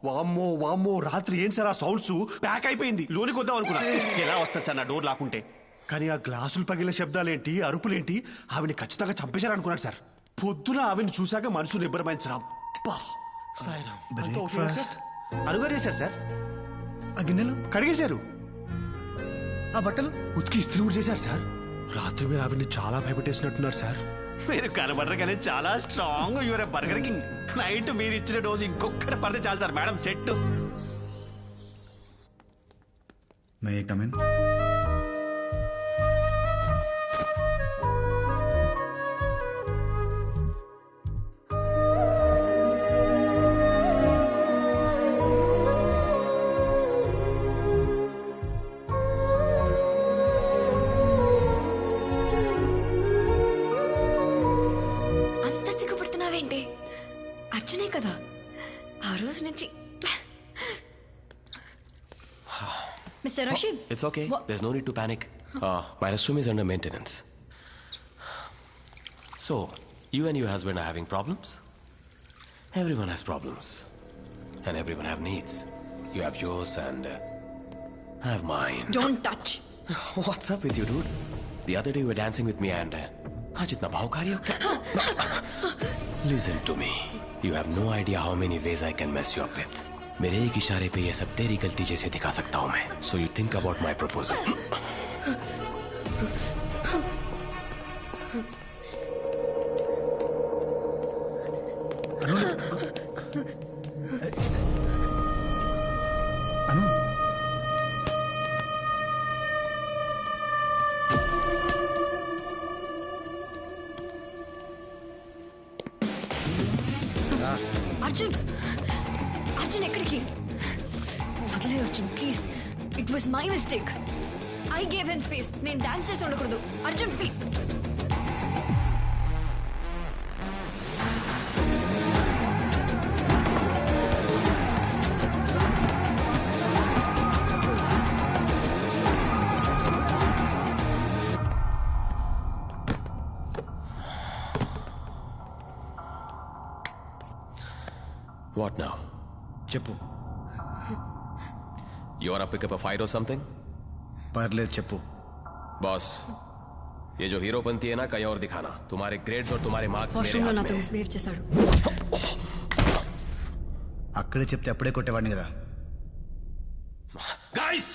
వామ్మో వామ్మో, రాత్రి ఏం సార్ ఆ సౌండ్స్? ప్యాక్ అయిపోయింది, లోనికి వద్దాం అనుకున్నా. ఎలా వస్తారు సార్ నా డోర్ లాక్కుంటే? కానీ ఆ గ్లాసులు పగిలిన శబ్దాలేంటి, అరుపులేంటి? ఆవిని ఖచ్చితంగా చంపేశారనుకున్నాడు సార్. పొద్దున ఆవిని చూశాక మనసు నిబ్బరమైంది సార్. అనుగారు చేశారు సార్. ఆ గిన్నెలు కడిగేశారు, ఆ బట్టలు ఉతికి ఇస్త్రీ కూడా చేశారు సార్. రాత్రి మీరు ఆవిడ్ని చాలా భయపెట్టేసినట్టున్నారు సార్. మీరు కనబడరు కానీ చాలా strong. Your burger king. Night మీరు ఇచ్చిన డోసు ఇంకొకటి పడితే చాలు sir. Madam set. May come in? అర్జునే కదా ఆ రోజు నుంచి. Mister Rashid, It's okay. There's no need to panic. My restroom is under maintenance. So, you and your husband are having problems? Everyone has problems. And everyone have needs. You have yours and I have mine. Don't touch. What's up with you, dude? The other day you were dancing with me and आज इतना भावकारी हो क्या? Listen to me. You have no idea how many ways I can mess you up with. मेरे एक इशारे पे ये सब तेरी गलती जैसे दिखा सकता हूँ मैं. So you think about my proposal. Arjun, Arjun ఎక్కడికి? వదిలే Arjun please. It was my mistake. I gave him space. నేను డాన్స్ చేసి ఉండకూడదు. అర్జున్ ప్లీజ్. What now? చెప్పు. You wanna pick up a fight or something? పర్లేదు చెప్పు. बॉस, ये जो हीरोपंती है ना कहीं और दिखाना. तुम्हारे ग्रेड्स और तुम्हारे मार्क्स मेरे వాష్రూమ్ లో हाथ నాతో में. మిస్బిహేవ్ చేశాడు. అక్కడే చెప్తే అప్పుడే కొట్టేవాడిని కదా. Guys!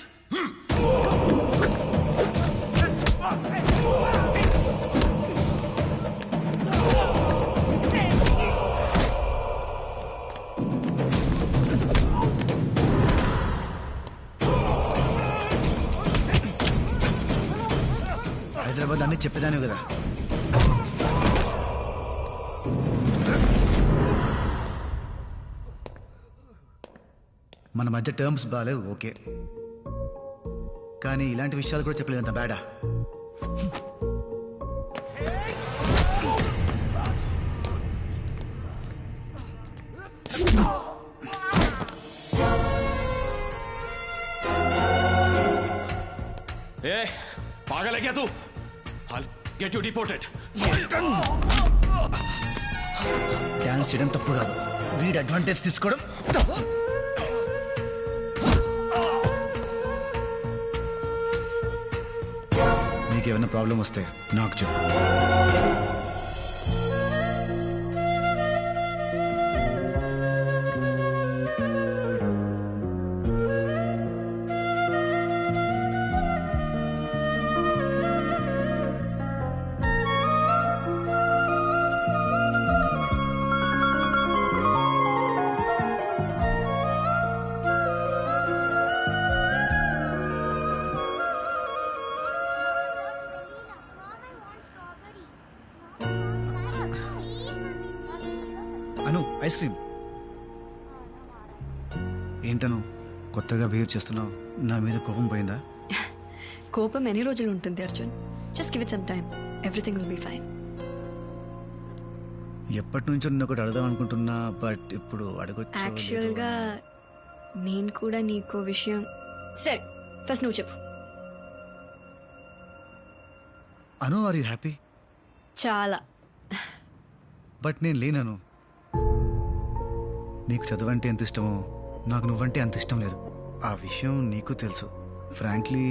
హైదరాబాద్ అన్ని చెప్పేదాను కదా. మన మధ్య టర్మ్స్ బాగాలేవు ఓకే, కానీ ఇలాంటి విషయాలు కూడా చెప్పలేనంత బ్యాడా. ए, पागल है क्या तू? I'll get you deported. Dance చేయడం తప్పు కాదు, వీడి అడ్వాంటేజ్ తీసుకోవడం తప్పు. నీకేమైనా ప్రాబ్లం వస్తే నాకు చెప్పు. అను, ఐస్ క్రీమ్. ఏంటను కొత్తగా బిహేవ్ చేస్తున్నావు? నా మీద కోపం పోయిందా? కోపం ఎన్ని రోజులు ఉంటుంది Arjun? Just give it some time, everything will be fine. ఎప్పటి నుంచో నిన్ను ఒకటి అడదాం అనుకుంటున్నా, బట్ ఇప్పుడు అడగొచ్చు. యాక్చువల్గా నేను కూడా నీకో విషయం. సరే ఫస్ట్ నువ్వు చెప్పు. అను, ఆర్ యూ హ్యాపీ? చాలా. బట్ నేను లేనను. నీకు చదువంటే ఎంత ఇష్టమో నాకు నువ్వంటే అంత ఇష్టం లేదు. ఆ విషయం నీకు తెలుసు. ఫ్రాంక్లీ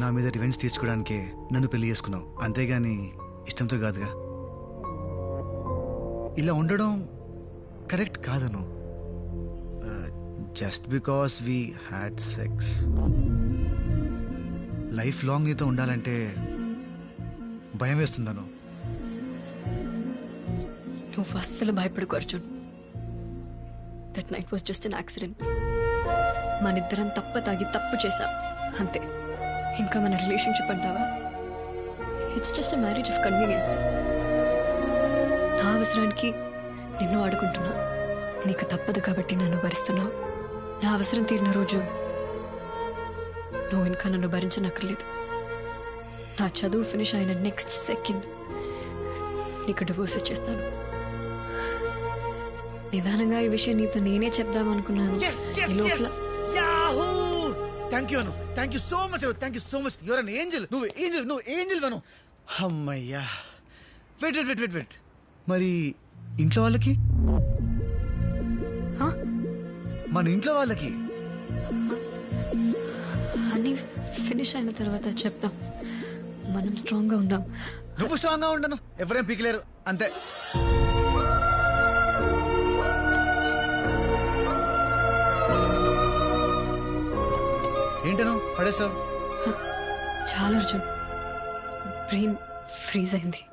నా మీద రివెంజ్ తీర్చుకోవడానికే నన్ను పెళ్లి చేసుకున్నావు, అంతేగాని ఇష్టంతో కాదుగా. ఇలా ఉండడం కరెక్ట్ కాదను. Just because we had sex. Life long నీతో ఉండాలంటే భయం వేస్తుందను. నువ్వు అస్సలు భయపడకు Arjun. That night was just an accident. మనిద్దరం తాగి తప్పు చేశాం అంతే. ఇంకా మన రిలేషన్షిప్ అంటావా? It's just a marriage of convenience. నా అవసరానికి నిన్ను ఆడుకుంటున్నా, నీకు తప్పదు కాబట్టి నన్ను భరిస్తున్నావు. నా అవసరం తీరిన రోజు నువ్వు ఇంకా నన్ను భరించనక్కర్లేదు. నా చదువు ఫినిష్ అయిన నెక్స్ట్ సెకండ్ నీకు డివోర్స్ ఇచ్చేస్తాను. నిదానంగా ఈ విషయం నీతో నేనే చెప్దాం అనుకున్నాను. Thank you Anu, thank you so much Anu, thank you so much. Your an angel. నువ్వు ఏంజల్ అను. అమ్మయ్యా. వెయిట్. మరి ఇంట్లో వాళ్ళకి? మన ఇంట్లో వాళ్ళకి అన్నీ ఫినిష్ అయిన తర్వాత చెప్తాం. మనం స్ట్రాంగ్ గా ఉందాం. నువ్వు స్ట్రాంగ్ గా ఉండను, ఎవరేం పీకలేరు అంతే. ఏంటను పడేసావు? చాలా అర్జున్, బ్రెయిన్ ఫ్రీజ్ అయింది.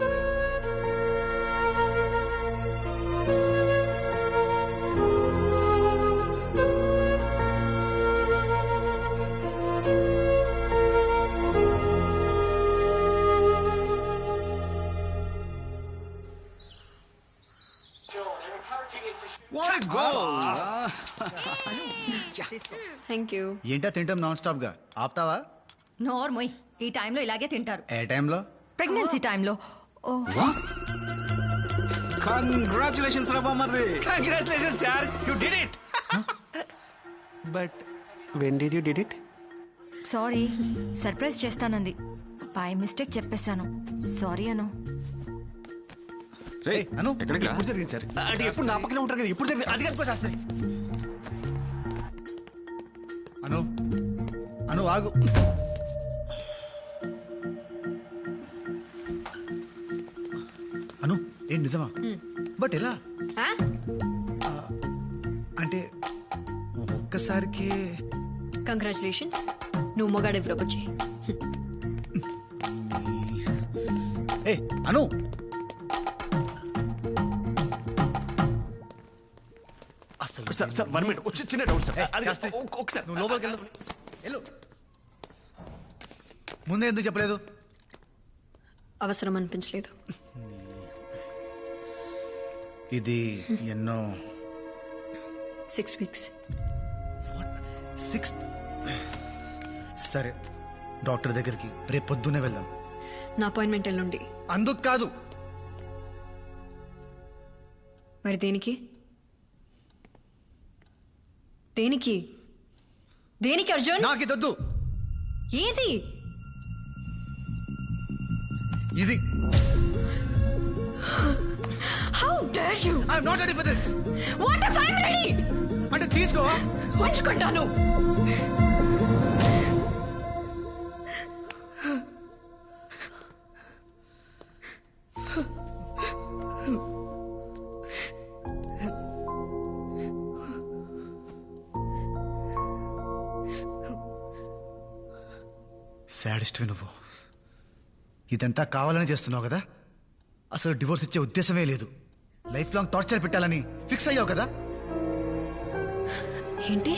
Thank you. ఏంటా తింటాం నాన్ స్టాప్ గా? ఆపుతావా? నోర్మోయ్, ఈ టైంలో ఇలాగే తింటారు. ఏ టైంలో? ప్రెగ్నెన్సీ టైంలో. కంగ్రాచులేషన్స్ రా బామ్మర్ది. Congratulations sir, you did it. But when did you did it? Sorry, surprise చేస్తానంది. బై మిస్టేక్ చెప్పేశాను. సారీ అను. రే అను, ఎక్కడికి రా? ఎప్పుడు జరిగింది సార్? అంటే ఎప్పుడు నా పక్కనే ఉంటారు కదా, ఎప్పుడు జరిగింది? అది కనుకోసేస్తుంది. అను ఆగు. అను ఏం నిజమా? బట్ ఎలా? అంటే ఒక్కసారికి. కంగ్రాచులేషన్స్, నువ్వు మగాడే ప్రపోజ్ చేయి. ఏ అను, అసలు సార్ 1 minute వచ్చి చిన్న డౌట్ సార్. ఒకసారి నువ్వు లోపలికి వెళ్ళు. ముందే ఎందుకు చెప్పలేదు? అవసరం అనిపించలేదు. ఇది ఎన్నో 6 weeks. 6th. సరే, డాక్టర్ దగ్గరికి రేపు పొద్దున్నే వెళ్దాం. నా అపాయింట్మెంట్ ఎల్లుండి. అందుకు కాదు. మరి దేనికి? దేనికి దేనికి అర్జున్? నాకు ఇదొద్దు. ఏది? ఇది. How dare you? I'm not ready for this. What if I'm ready? అంటే తీసుకో. ఉంచుకుంటాను. సాడిస్ట్వి నువ్వు. ఇదంతా కావాలని చేస్తున్నావు కదా? అసలు డివోర్స్ ఇచ్చే ఉద్దేశమే లేదు. లైఫ్ లాంగ్ టార్చర్ పెట్టాలని ఫిక్స్ అయ్యావు కదా? ఏంటి?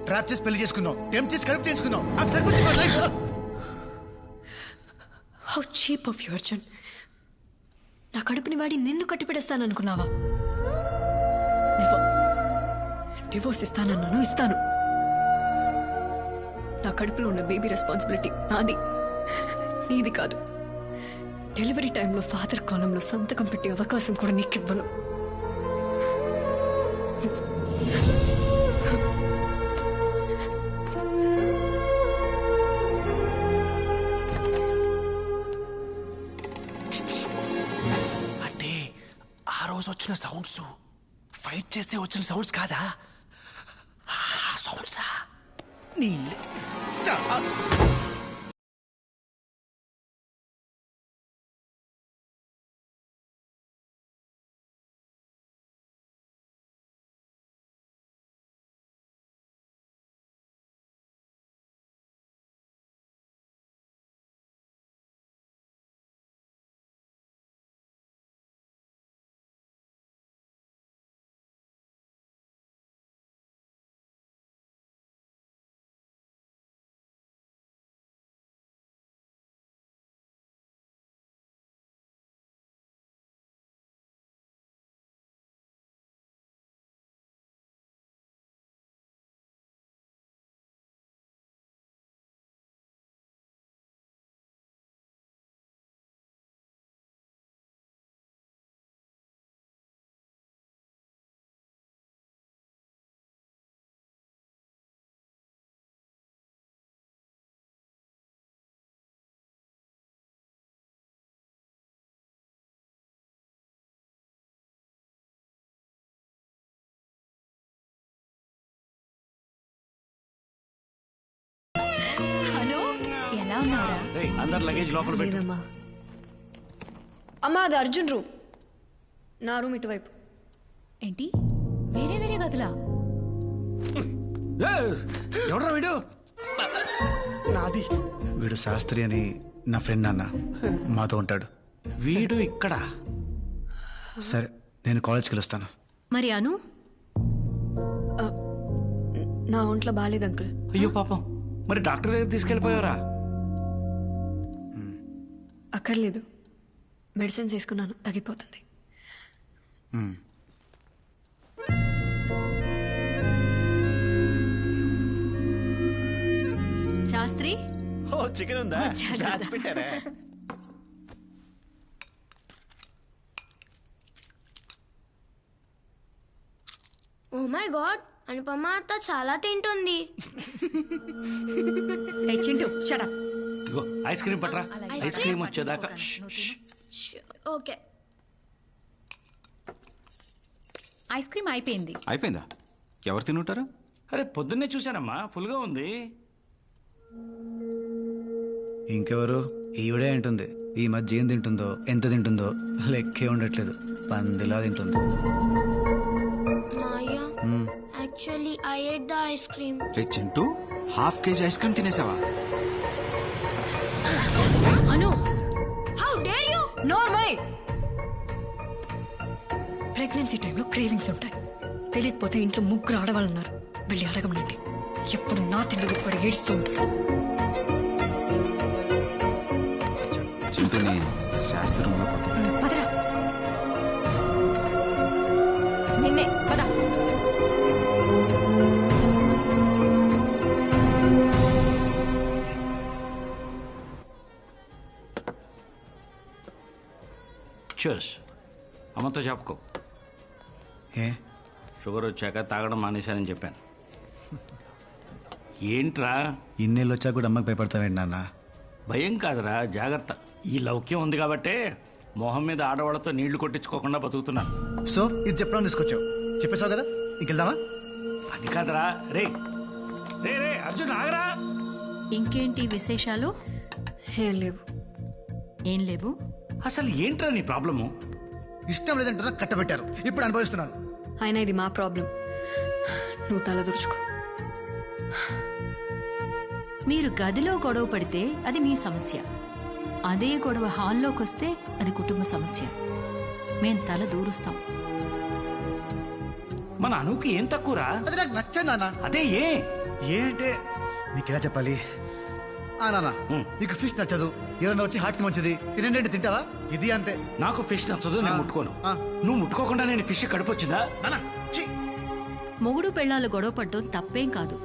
ట్రాప్ చేసి పెళ్లి చేసుకున్నావు, టెంప్ట్ చేసి కడుపు చేయించుకున్నావు. How cheap of you Arjun. నా కడుపుని వాడి నిన్ను కట్టిపెడేస్తాననుకున్నావా? డివోర్స్ ఇస్తానన్నాను, ఇస్తాను. నా కడుపులో ఉన్న బేబీ రెస్పాన్సిబిలిటీ నాది, నీది కాదు. డెలివరీ టైంలో ఫాదర్ కాలంలో సంతకం పెట్టే అవకాశం కూడా నీకు ఇవ్వను. అంటే ఆ రోజు వచ్చిన సౌండ్స్ ఫైట్ చేసే వచ్చిన సౌండ్స్ కాదా? సౌండ్సా? నీ ఎలా ఉన్నారా? అందరు లగేజ్ లోపల పెట్టు. లేదమ్మా. అమ్మా, అది అర్జున్ రూమ్. నా రూమ్ ఇటువైపు. ఏంటి వేరే వేరే గదులా? ఎవడ్రా వీడు? నాది. వీడు శాస్త్రి అని నా ఫ్రెండ్ అన్న, మాతో ఉంటాడు. వీడు ఇక్కడ. సరే, నేను కాలేజ్కి వెళ్ళొస్తాను. మరి అను? నా ఒంట్లో బాగాలేదు అంకుల్. అయ్యో పాపం, మరి డాక్టర్ దగ్గర తీసుకెళ్ళిపోయారా? అక్కర్లేదు, మెడిసిన్స్ వేసుకున్నాను, తగ్గిపోతుంది. శాస్త్రి, ఓ చికెన్ ఉందా? రాసి పెట్టారా? ఓ మై గాడ్, అనుపమ అత్త చాలా తింటుంది. Chintu shut up. ఇగో ఐస్ క్రీమ్ పట్రా. ఐస్ క్రీమ్ వచ్చేదాకా. ఓకే. ఐస్ క్రీమ్ అయిపోయింది. అయిపోయిందా? ఎవరు తినుంటారు? అరే పొద్దున్నే చూశానమ్మా, ఫుల్గా ఉంది. ఇంకెవరు? ఈవిడే ఉంటుంది. ఈ మధ్య ఏం తింటుందో, ఎంత తింటుందో లెక్కే ఉండట్లేదు. పందిలా తింటుంది. Actually I ate the ice cream. రే చింటూ, ½ కేజీ ఐస్ క్రీమ్ తినేసావా? Anu, how dare you? నోర్మై. ప్రెగ్నెన్సీ టైంలో క్రేవింగ్స్ ఉంటాయి. తెలియకపోతే ఇంట్లో 3 ఆడవాళ్ళు ఉన్నారు, వెళ్ళి అడగమనండి. ఎప్పుడు నా తిండి కూడా ఏడుస్తూ ఉంటాడు. చింటూని శాస్త్రంలో పదరా. నిన్నే పద. చూస్, అమ్మతో చెప్పుకో. ఏ షుగర్ వచ్చాక తాగడం మానేశానని చెప్పాను. ఏంట్రా ఇన్నేళ్ళు వచ్చాక కూడా అమ్మకి భయపడతావేంటి నాన్న? భయం కాదురా, జాగ్రత్త. ఈ లౌక్యం ఉంది కాబట్టే మొహం మీద ఆడవాళ్ళతో నీళ్లు కొట్టించుకోకుండా బతుకుతున్నాను. సో ఇది చెప్పడం తీసుకొచ్చావు, చెప్పేశావు కదా, ఇంకెళ్దామా? అది కాదురా. రే రే రే అర్జున్, ఆగరా. ఇంకేంటి విశేషాలు? ఏం లేవు. ఏం లేవు? అసలు ఏంట్రా నీ ప్రాబ్లము? ఇష్టం లేదంటున్నా, కట్టబెట్టారు, ఇప్పుడు అనుభవిస్తున్నాను. అయినా ఇది మా ప్రాబ్లం, నువ్వు తల దురుచుకో. మీరు గదిలో గొడవ పడితే అది మీ సమస్య, అదే గొడవ హాల్లోకి వస్తే అది కుటుంబ సమస్య. మేం తల దూరుస్తాం. మన అనుకి ఏం తక్కువరా? అది నాకు నచ్చదు నాన్న. అదే ఏ అంటే నీకెలా చెప్పాలి? నాన్న, నీకు ఫిష్ నచ్చదు, ఎవరైనా వచ్చి హార్ట్కి మంచిది తినండి, తింటావా? ఇది అంతే. నాకు ఫిష్ నచ్చదు, నేను ముట్టుకోను. నువ్వు ముట్టుకోకుండా నేను ఫిష్ కడుపొచ్చిందా? మొగుడు పెళ్ళాలు గొడవ పడటం తప్పేం కాదు,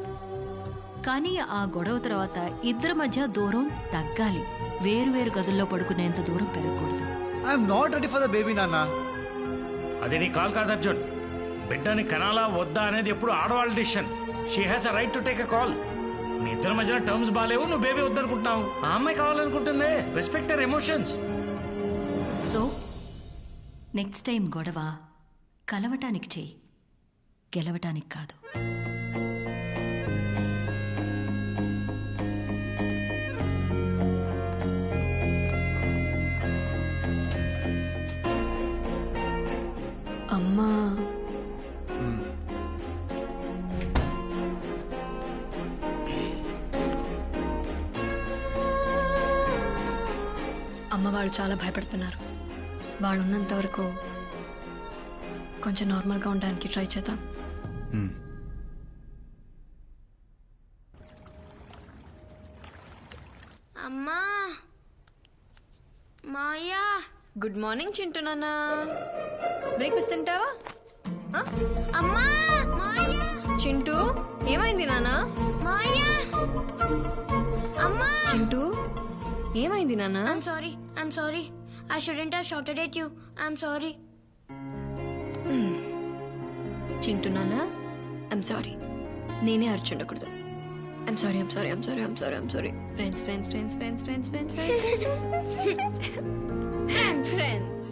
కానీ ఆ గొడవ తర్వాత ఇద్దరి మధ్య దూరం తగ్గాలి. వేరు గదుల్లో పడుకునేంత దూరం పెరగకూడదు. I'm not ready for the baby నాన్న. అది నీ కాల్ కాదు అర్జున్. బిడ్డని కనాలా వద్దా అనేది ఎప్పుడు ఆడవాళ్ళ decision. She has a right to take a call. మీ ఇద్దరి మధ్యన టర్మ్స్ బాగాలేవు, నువ్వు బేబీ వద్దనుకుంటున్నావు, ఆ అమ్మాయి కావాలనుకుంటుంది. Respect her emotions. So next time గొడవ కలవటానికి చెయ్యి, గెలవటానికి కాదు. అమ్మా, అమ్మ వాళ్ళు చాలా భయపడుతున్నారు. వాళ్ళు ఉన్నంత వరకు కొంచెం నార్మల్గా ఉండడానికి ట్రై చేద్దాం. అమ్మా, మాయా. గుడ్ మార్నింగ్ చింటూ నాన్న. బ్రేక్ఫాస్ట్ తింటావా? అమ్మా, మాయా. చింటూ, ఏమైంది నాన్న? మాయా, అమ్మా. చింటూ, ఏమైంది నాన్న? I'm sorry. I shouldn't have shouted at you. I'm sorry. Chintu నాన్న, ఐమ్ సారీ. నేనే అర్చుండకూడదు. I'm sorry. Friends.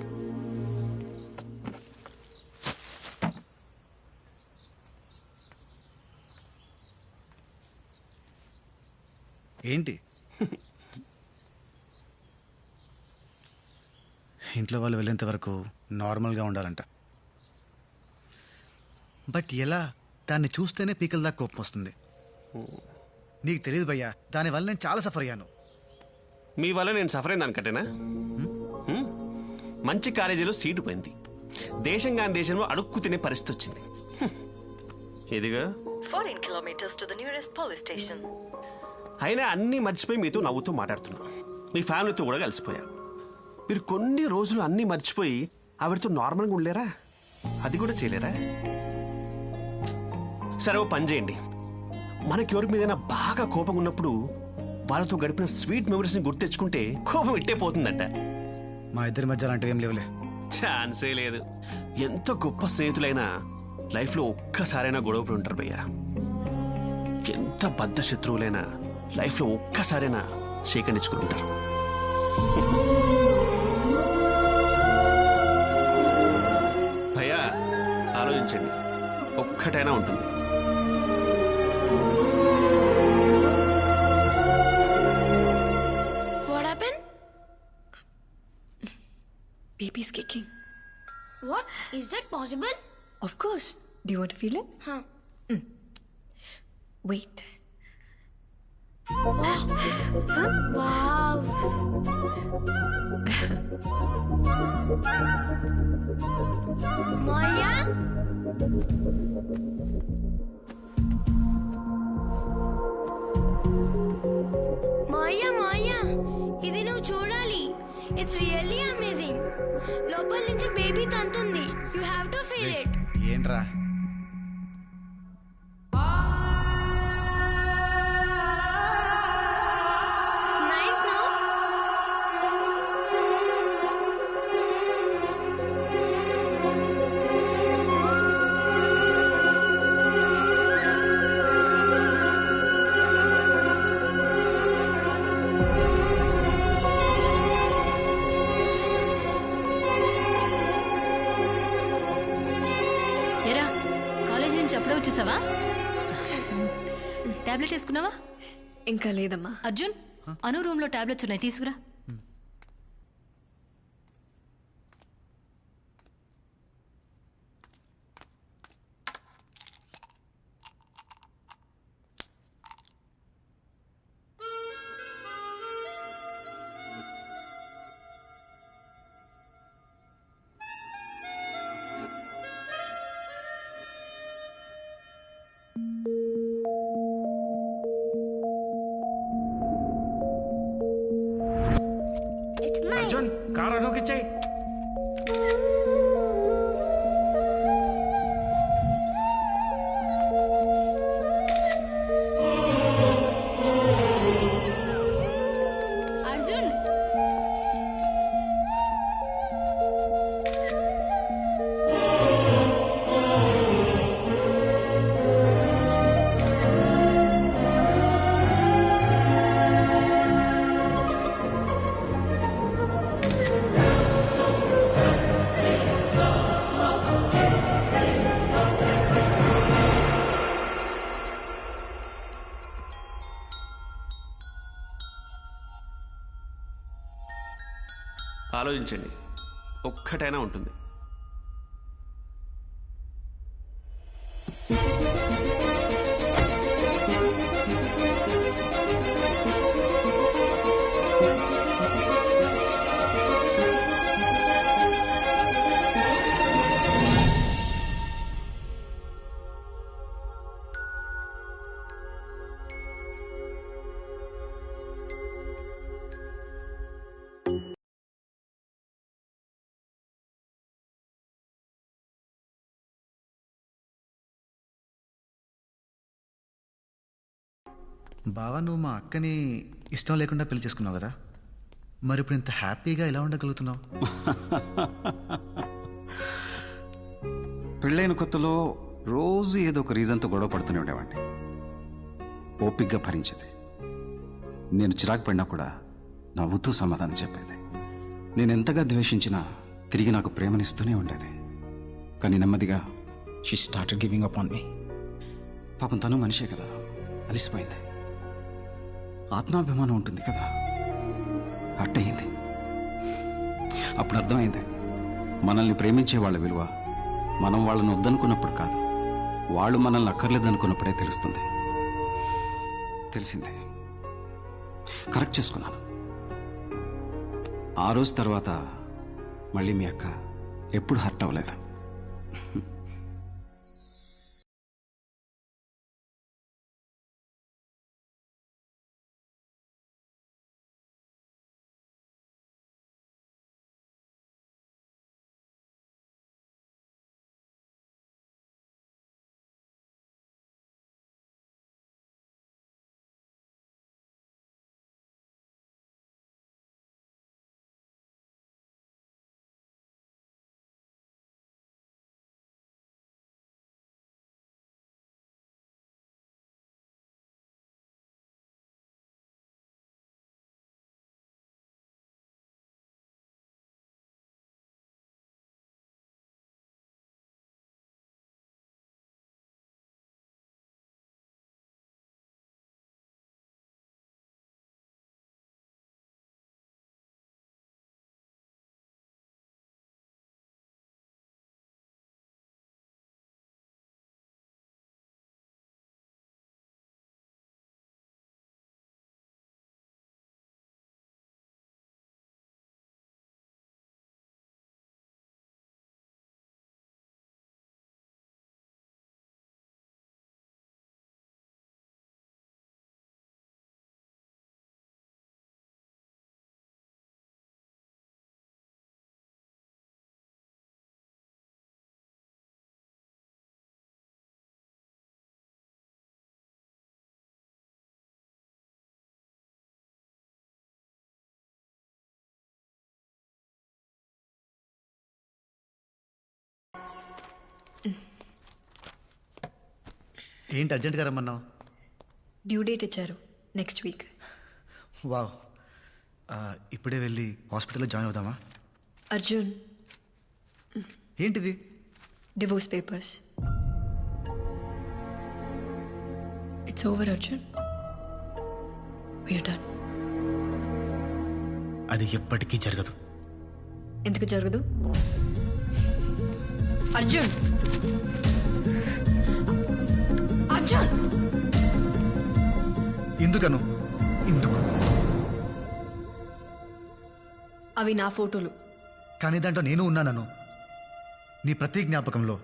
ఏంటి? ఇంట్లో వాళ్ళు వెళ్ళేంత వరకు నార్మల్గా ఉండాలంట. బట్ ఎలా? దాన్ని చూస్తేనే పీకల దాకా కోపం వస్తుంది. నీకు తెలియదు భయ్యా, దానివల్ల నేను చాలా సఫర్ అయ్యాను. మీ వల్ల నేను సఫర్ అయింది అనుకంటేనా? మంచి కాలేజీలో సీటు పోయింది, దేశం కాని దేశంలో అడుక్కు తినే పరిస్థితి వచ్చింది. ఇదిగా 14 kilometers to the nearest police station. అయినా అన్నీ మర్చిపోయి మీతో నవ్వుతూ మాట్లాడుతున్నా. మీ ఫ్యామిలీతో కూడా కలిసిపోయా. మీరు కొన్ని రోజులు అన్నీ మర్చిపోయి ఆవిడతో నార్మల్గా ఉండలేరా? అది కూడా చేయలేరా? సరే, ఓ పని చేయండి. మనకి ఎవరి మీదైనా బాగా కోపం ఉన్నప్పుడు వాళ్ళతో గడిపిన స్వీట్ మెమరీస్ని గుర్తు తెచ్చుకుంటే కోపం ఇట్టే పోతుందంట. మా ఇద్దరి మధ్య అలాంటివి ఏం లేవులే. ఛాన్సే లేదు. ఎంత గొప్ప స్నేహితులైనా లైఫ్లో ఒక్కసారైనా గొడవపడి ఉంటారు భయ్యా. ఎంత బద్ధ శత్రువులైనా లైఫ్లో ఒక్కసారైనా షేకనిచ్చుకుని ఉంటారు. భయ్యా, ఆలోచించండి, ఒక్కటైనా ఉంటుంది. Baby's kicking. What? Is that possible? Of course. Do you want to feel it? Huh. Wait. Wow. Maya? Maya, ఇది నువ్వు చూడాలి. It's really amazing. లోపల నుంచి బేబీ తంతుంది. You have to feel it. ఏంట్రా నైస్ నో? ఏరా కాలేజ్ నుంచి అప్పుడే వచ్చేసావా? టాబ్లెట్ వేసుకున్నావా? ఇంకా లేదమ్మా. అర్జున్, అను రూమ్ లో టాబ్లెట్స్ ఉన్నాయి, తీసుకురా. అర్జున్, కార్ అనుకిచ్చాయి. అర్జున్, ఆలోచించండి, ఒక్కటైనా ఉంటుంది. బావా, నువ్వు మా అక్కని ఇష్టం లేకుండా పెళ్లి చేసుకున్నావు కదా, మరి ఇప్పుడు ఇంత హ్యాపీగా ఎలా ఉండగలుగుతున్నావు? పెళ్ళైన కొత్తలో రోజు ఏదో ఒక రీజన్తో గొడవ పడుతూనే ఉండేవాడిని. ఓపిగ్గా భరించేది. నేను చిరాకు పడినా కూడా నవ్వుతూ సమాధానం చెప్పేది. నేను ఎంతగా ద్వేషించినా తిరిగి నాకు ప్రేమనిస్తూనే ఉండేది. కానీ నెమ్మదిగా she started giving up on me. పాపం తను మనిషే కదా, అలిసిపోయింది. ఆత్మాభిమానం ఉంటుంది కదా, అట్టయింది. అప్పుడు అర్థమైంది, మనల్ని ప్రేమించే వాళ్ళ విలువ మనం వాళ్ళని వద్దనుకున్నప్పుడు కాదు, వాళ్ళు మనల్ని అక్కర్లేదనుకున్నప్పుడే తెలుస్తుంది. తెలిసిందే, కరెక్ట్ చేసుకున్నాను. ఆ రోజు తర్వాత మళ్ళీ మీ అక్క ఎప్పుడు హర్ట్ అవ్వలేదు. ఏంటి అర్జెంట్గా రమ్మన్నావు? డ్యూ డేట్ ఇచ్చారు, నెక్స్ట్ వీక్. వావ్, ఇప్పుడే వెళ్ళి హాస్పిటల్లో జాయిన్ అవుదామా? అర్జున్, ఏంటిది? Divorce papers. It's over Arjun, we're done. అది ఎప్పటికీ జరగదు. ఎందుకు జరగదు? అర్జున్, అర్జున్! ఎందుకను? ఎందుకు? అవి నా ఫోటోలు. కానీ దాంట్లో నేను ఉన్నానను. నీ ప్రతి జ్ఞాపకంలో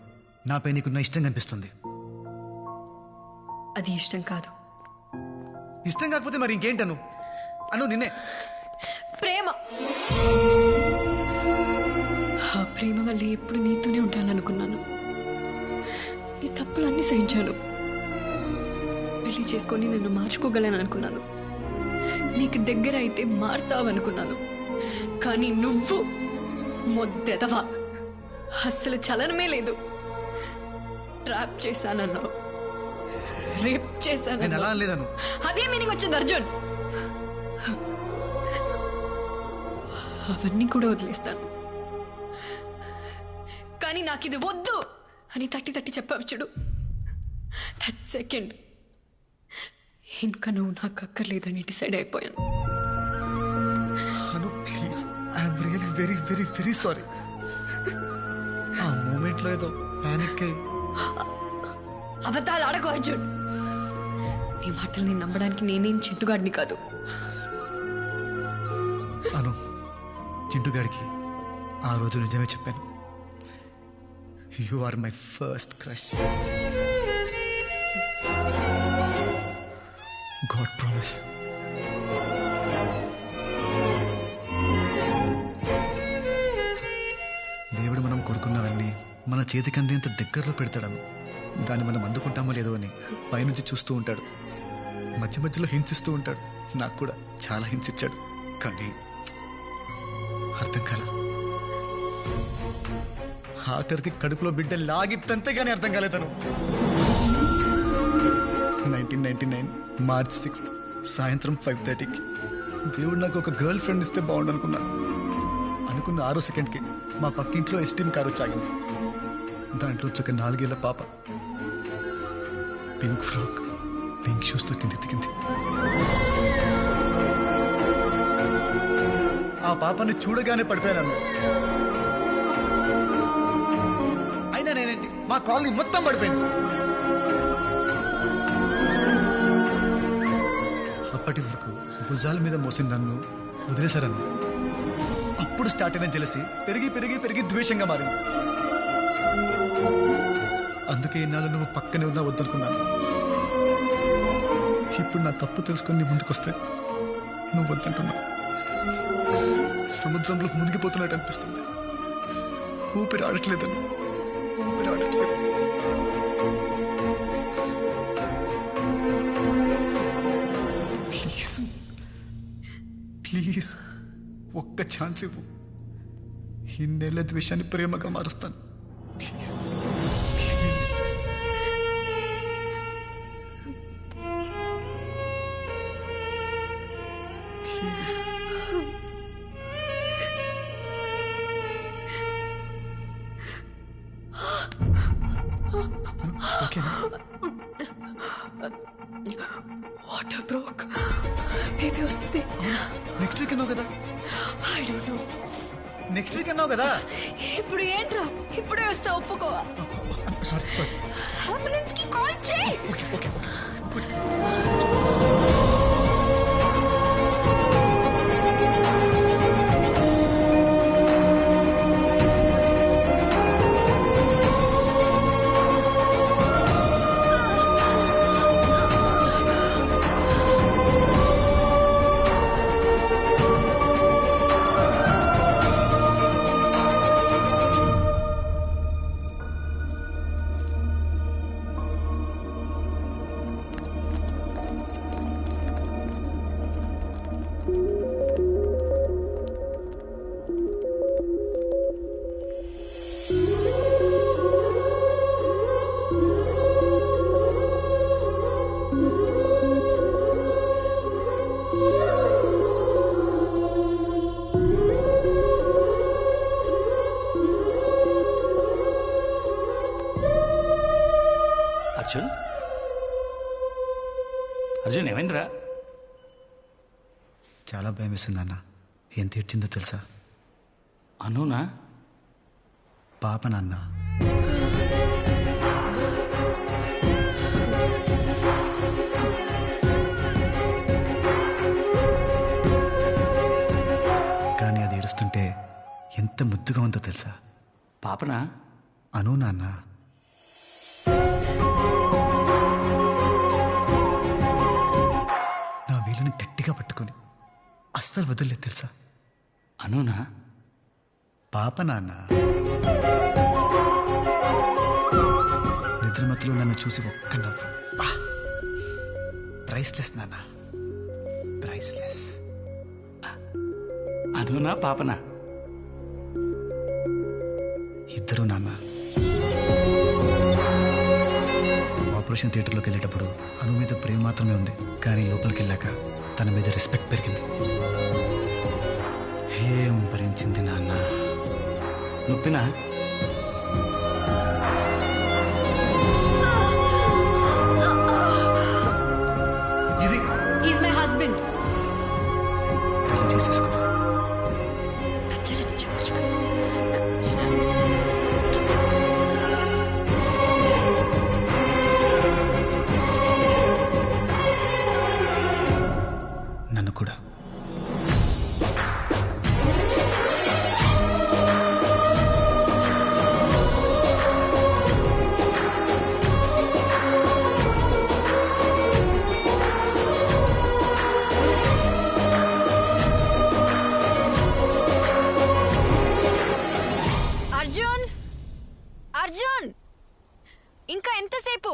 నాపై నీకున్న ఇష్టం కనిపిస్తుంది. అది ఇష్టం కాదు. ఇష్టం కాకపోతే మరి ఇంకేంటను? అను, నిన్నే. ప్రేమ. ఆ ప్రేమ వల్ల ఎప్పుడు నీతోనే ఉంటాననుకున్నాను. నీ తప్పులన్నీ సహించాను. పెళ్లి చేసుకొని నిన్ను మార్చుకోగలను అనుకున్నాను. నీకు దగ్గర అయితే మారుతావనుకున్నాను. కానీ నువ్వు మొద్దెదవా, అస్సలు చలనమే లేదు. ట్రాప్ చేశానన్నావు, రేప్ చేశాను. అదే మీనింగ్ వచ్చింది అర్జున్. అవన్నీ కూడా వదిలేస్తాను. కానీ నాకు ఇది వద్దు అని తట్టి తట్టి చెప్పావు చూడు. దట్ సెకండ్ ఇంకా నువ్వు నాకు అక్కర్లేదని డిసైడ్ అయిపోయాను. Please, I'm really very very very sorry. ఆ మూమెంట్లో ఏదో పానిక్ అయ్యి. అబద్ధాలు ఆడకు అర్జున్. నీ మాటల్ని నమ్మడానికి నేనేం చింటుగాడిని కాదు. అను, చింటుగాడికి ఆ రోజు నిజమే చెప్పాను. You are my first crush. God promise. దేవుడు మనం కోరుకున్నవన్నీ మన చేతికి అందేంత దగ్గరలో పెడతాడను. దాన్ని మనం అందుకుంటామో లేదో అని పైనుంచి చూస్తూ ఉంటాడు. మధ్య మధ్యలో హింసిస్తూ ఉంటాడు. నాకు కూడా చాలా హింసించాడు. కానీ అర్థం కాల. ఆఖరికి కడుపులో బిడ్డ లాగిత్తంతే కానీ అర్థం కాలేదను. 1999 మార్చ్ 6 సాయంత్రం 5:30కి దేవుడు నాకు ఒక గర్ల్ ఫ్రెండ్ ఇస్తే బాగుండు అనుకున్నాను. అనుకున్న 6 సెకండ్కి మా పక్కింట్లో ఎస్టీమ్ కారు వచ్చాగింది. దాంట్లో ఒక 4 ఏళ్ల పాప, పింక్ ఫ్రాక్, పింక్ షూస్తో కింది దిగింది. ఆ పాపని చూడగానే పడిపోయాను. అయినా నేనేంటి, మా కాలనీ మొత్తం పడిపోయింది. అప్పటి వరకు భుజాల మీద మోసిన నన్ను వదిలేశారను. అప్పుడు స్టార్ట్ అయిన జెలసీ పెరిగి పెరిగి పెరిగి ద్వేషంగా మారింది. అందుకే ఇన్నాళ్ళు నువ్వు పక్కనే ఉన్నా వద్దనుకున్నాను. ఇప్పుడు నా తప్పు తెలుసుకొని నీ ముందుకొస్తే నువ్వు వద్దంటున్నావు. సముద్రంలో మునిగిపోతున్నట్టు అనిపిస్తుంది. ఊపిరి ఆడట్లేదను, ఊపిరి ఆడట్లేదు. ప్లీజ్ ప్లీజ్ ఒక్క ఛాన్స్ ఇవ్వు. ఇన్నేళ్ల ద్వేషాన్ని ప్రేమగా మారుస్తాను. వాటర్ బ్రోక్, బేబీ వస్తుంది. నెక్స్ట్ వీక్ అన్నావు కదా. I don't know. Next week అన్నావు కదా. ఇప్పుడు ఏంట్రా, ఇప్పుడే వస్తా, ఒప్పుకోవా? Sorry sorry. అంబులెన్స్ కి కాల్ చేయి. Okay okay okay. Arjun Arjun ఏమైందిరా? చాలా భయం వేస్తుంది అన్న. ఏం తీర్చిందో తెలుసా? అనునా? పాప నాన్న. కానీ అది ఏడుస్తుంటే ఎంత ముద్దుగా ఉందో తెలుసా? పాపనా? అను నాన్న. నా వీలుని గట్టిగా పట్టుకొని అస్సలు వదిలేదు తెలుసా? అనునా? పాప నాన్న. నిద్రమతిలో నన్ను చూసి ఒక్క నవ్వు. ప్రైస్లెస్ నాన్న, ప్రైస్లెస్. అనునా పాపనా? ఇద్దరు నాన్న. ఆపరేషన్ థియేటర్లోకి వెళ్ళేటప్పుడు అను మీద ప్రేమ మాత్రమే ఉంది, కానీ లోపలికి వెళ్ళాక తన మీద రెస్పెక్ట్ పెరిగింది. ఏం భరించింది నాన్న. నొప్పినా? ఇది ఈజ్ మై హస్బెండ్. పెళ్లి చేసేసుకో. నన్ను కూడా. అర్జున్, అర్జున్, ఇంకా ఎంతసేపు?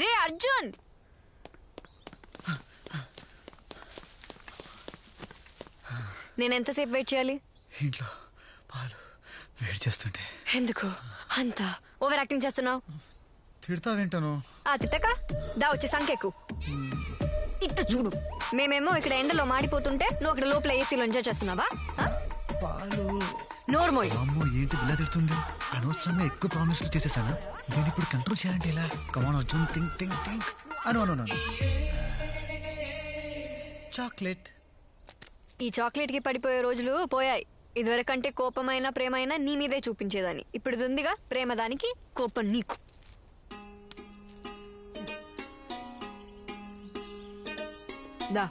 రే అర్జున్, నేను ఎంతసేపు వెయిట్ చేయాలి? ఇంట్లో పాలు వేడి చేస్తుంటే. ఎందుకు అంత ఓవర్ యాక్టింగ్ చేస్తున్నావు? తిడతావేంటాను? ఆ తిట్టక దా వచ్చి సంకెక్కు. ఇట్ట చూడు, మేమేమో ఇక్కడ ఎండలో మాడిపోతుంటే నువ్వు అక్కడ లోపల ఏసీలో ఎంజాయ్ చేస్తున్నావా? పాలు. నోర్మోయ్. అమ్మో ఏంటి ఇలా తిడుతుంది? అనవసరంగా ఎక్కువ ప్రామిస్లు చేసేసానా? నేను ఇప్పుడు కంట్రోల్ చేయాలంటే ఇలా? కమాన్ అర్జున్, థింక్ థింక్ థింక్. అను చాక్లెట్. ఈ చాక్లెట్ కి పడిపోయే రోజులు పోయాయి. ఇదివరకంటే కోపమైన ప్రేమైనా నీ మీదే చూపించేదాన్ని. ఇప్పుడు ఇది ఉందిగా ప్రేమ దానికి, కోపం నీకు. దా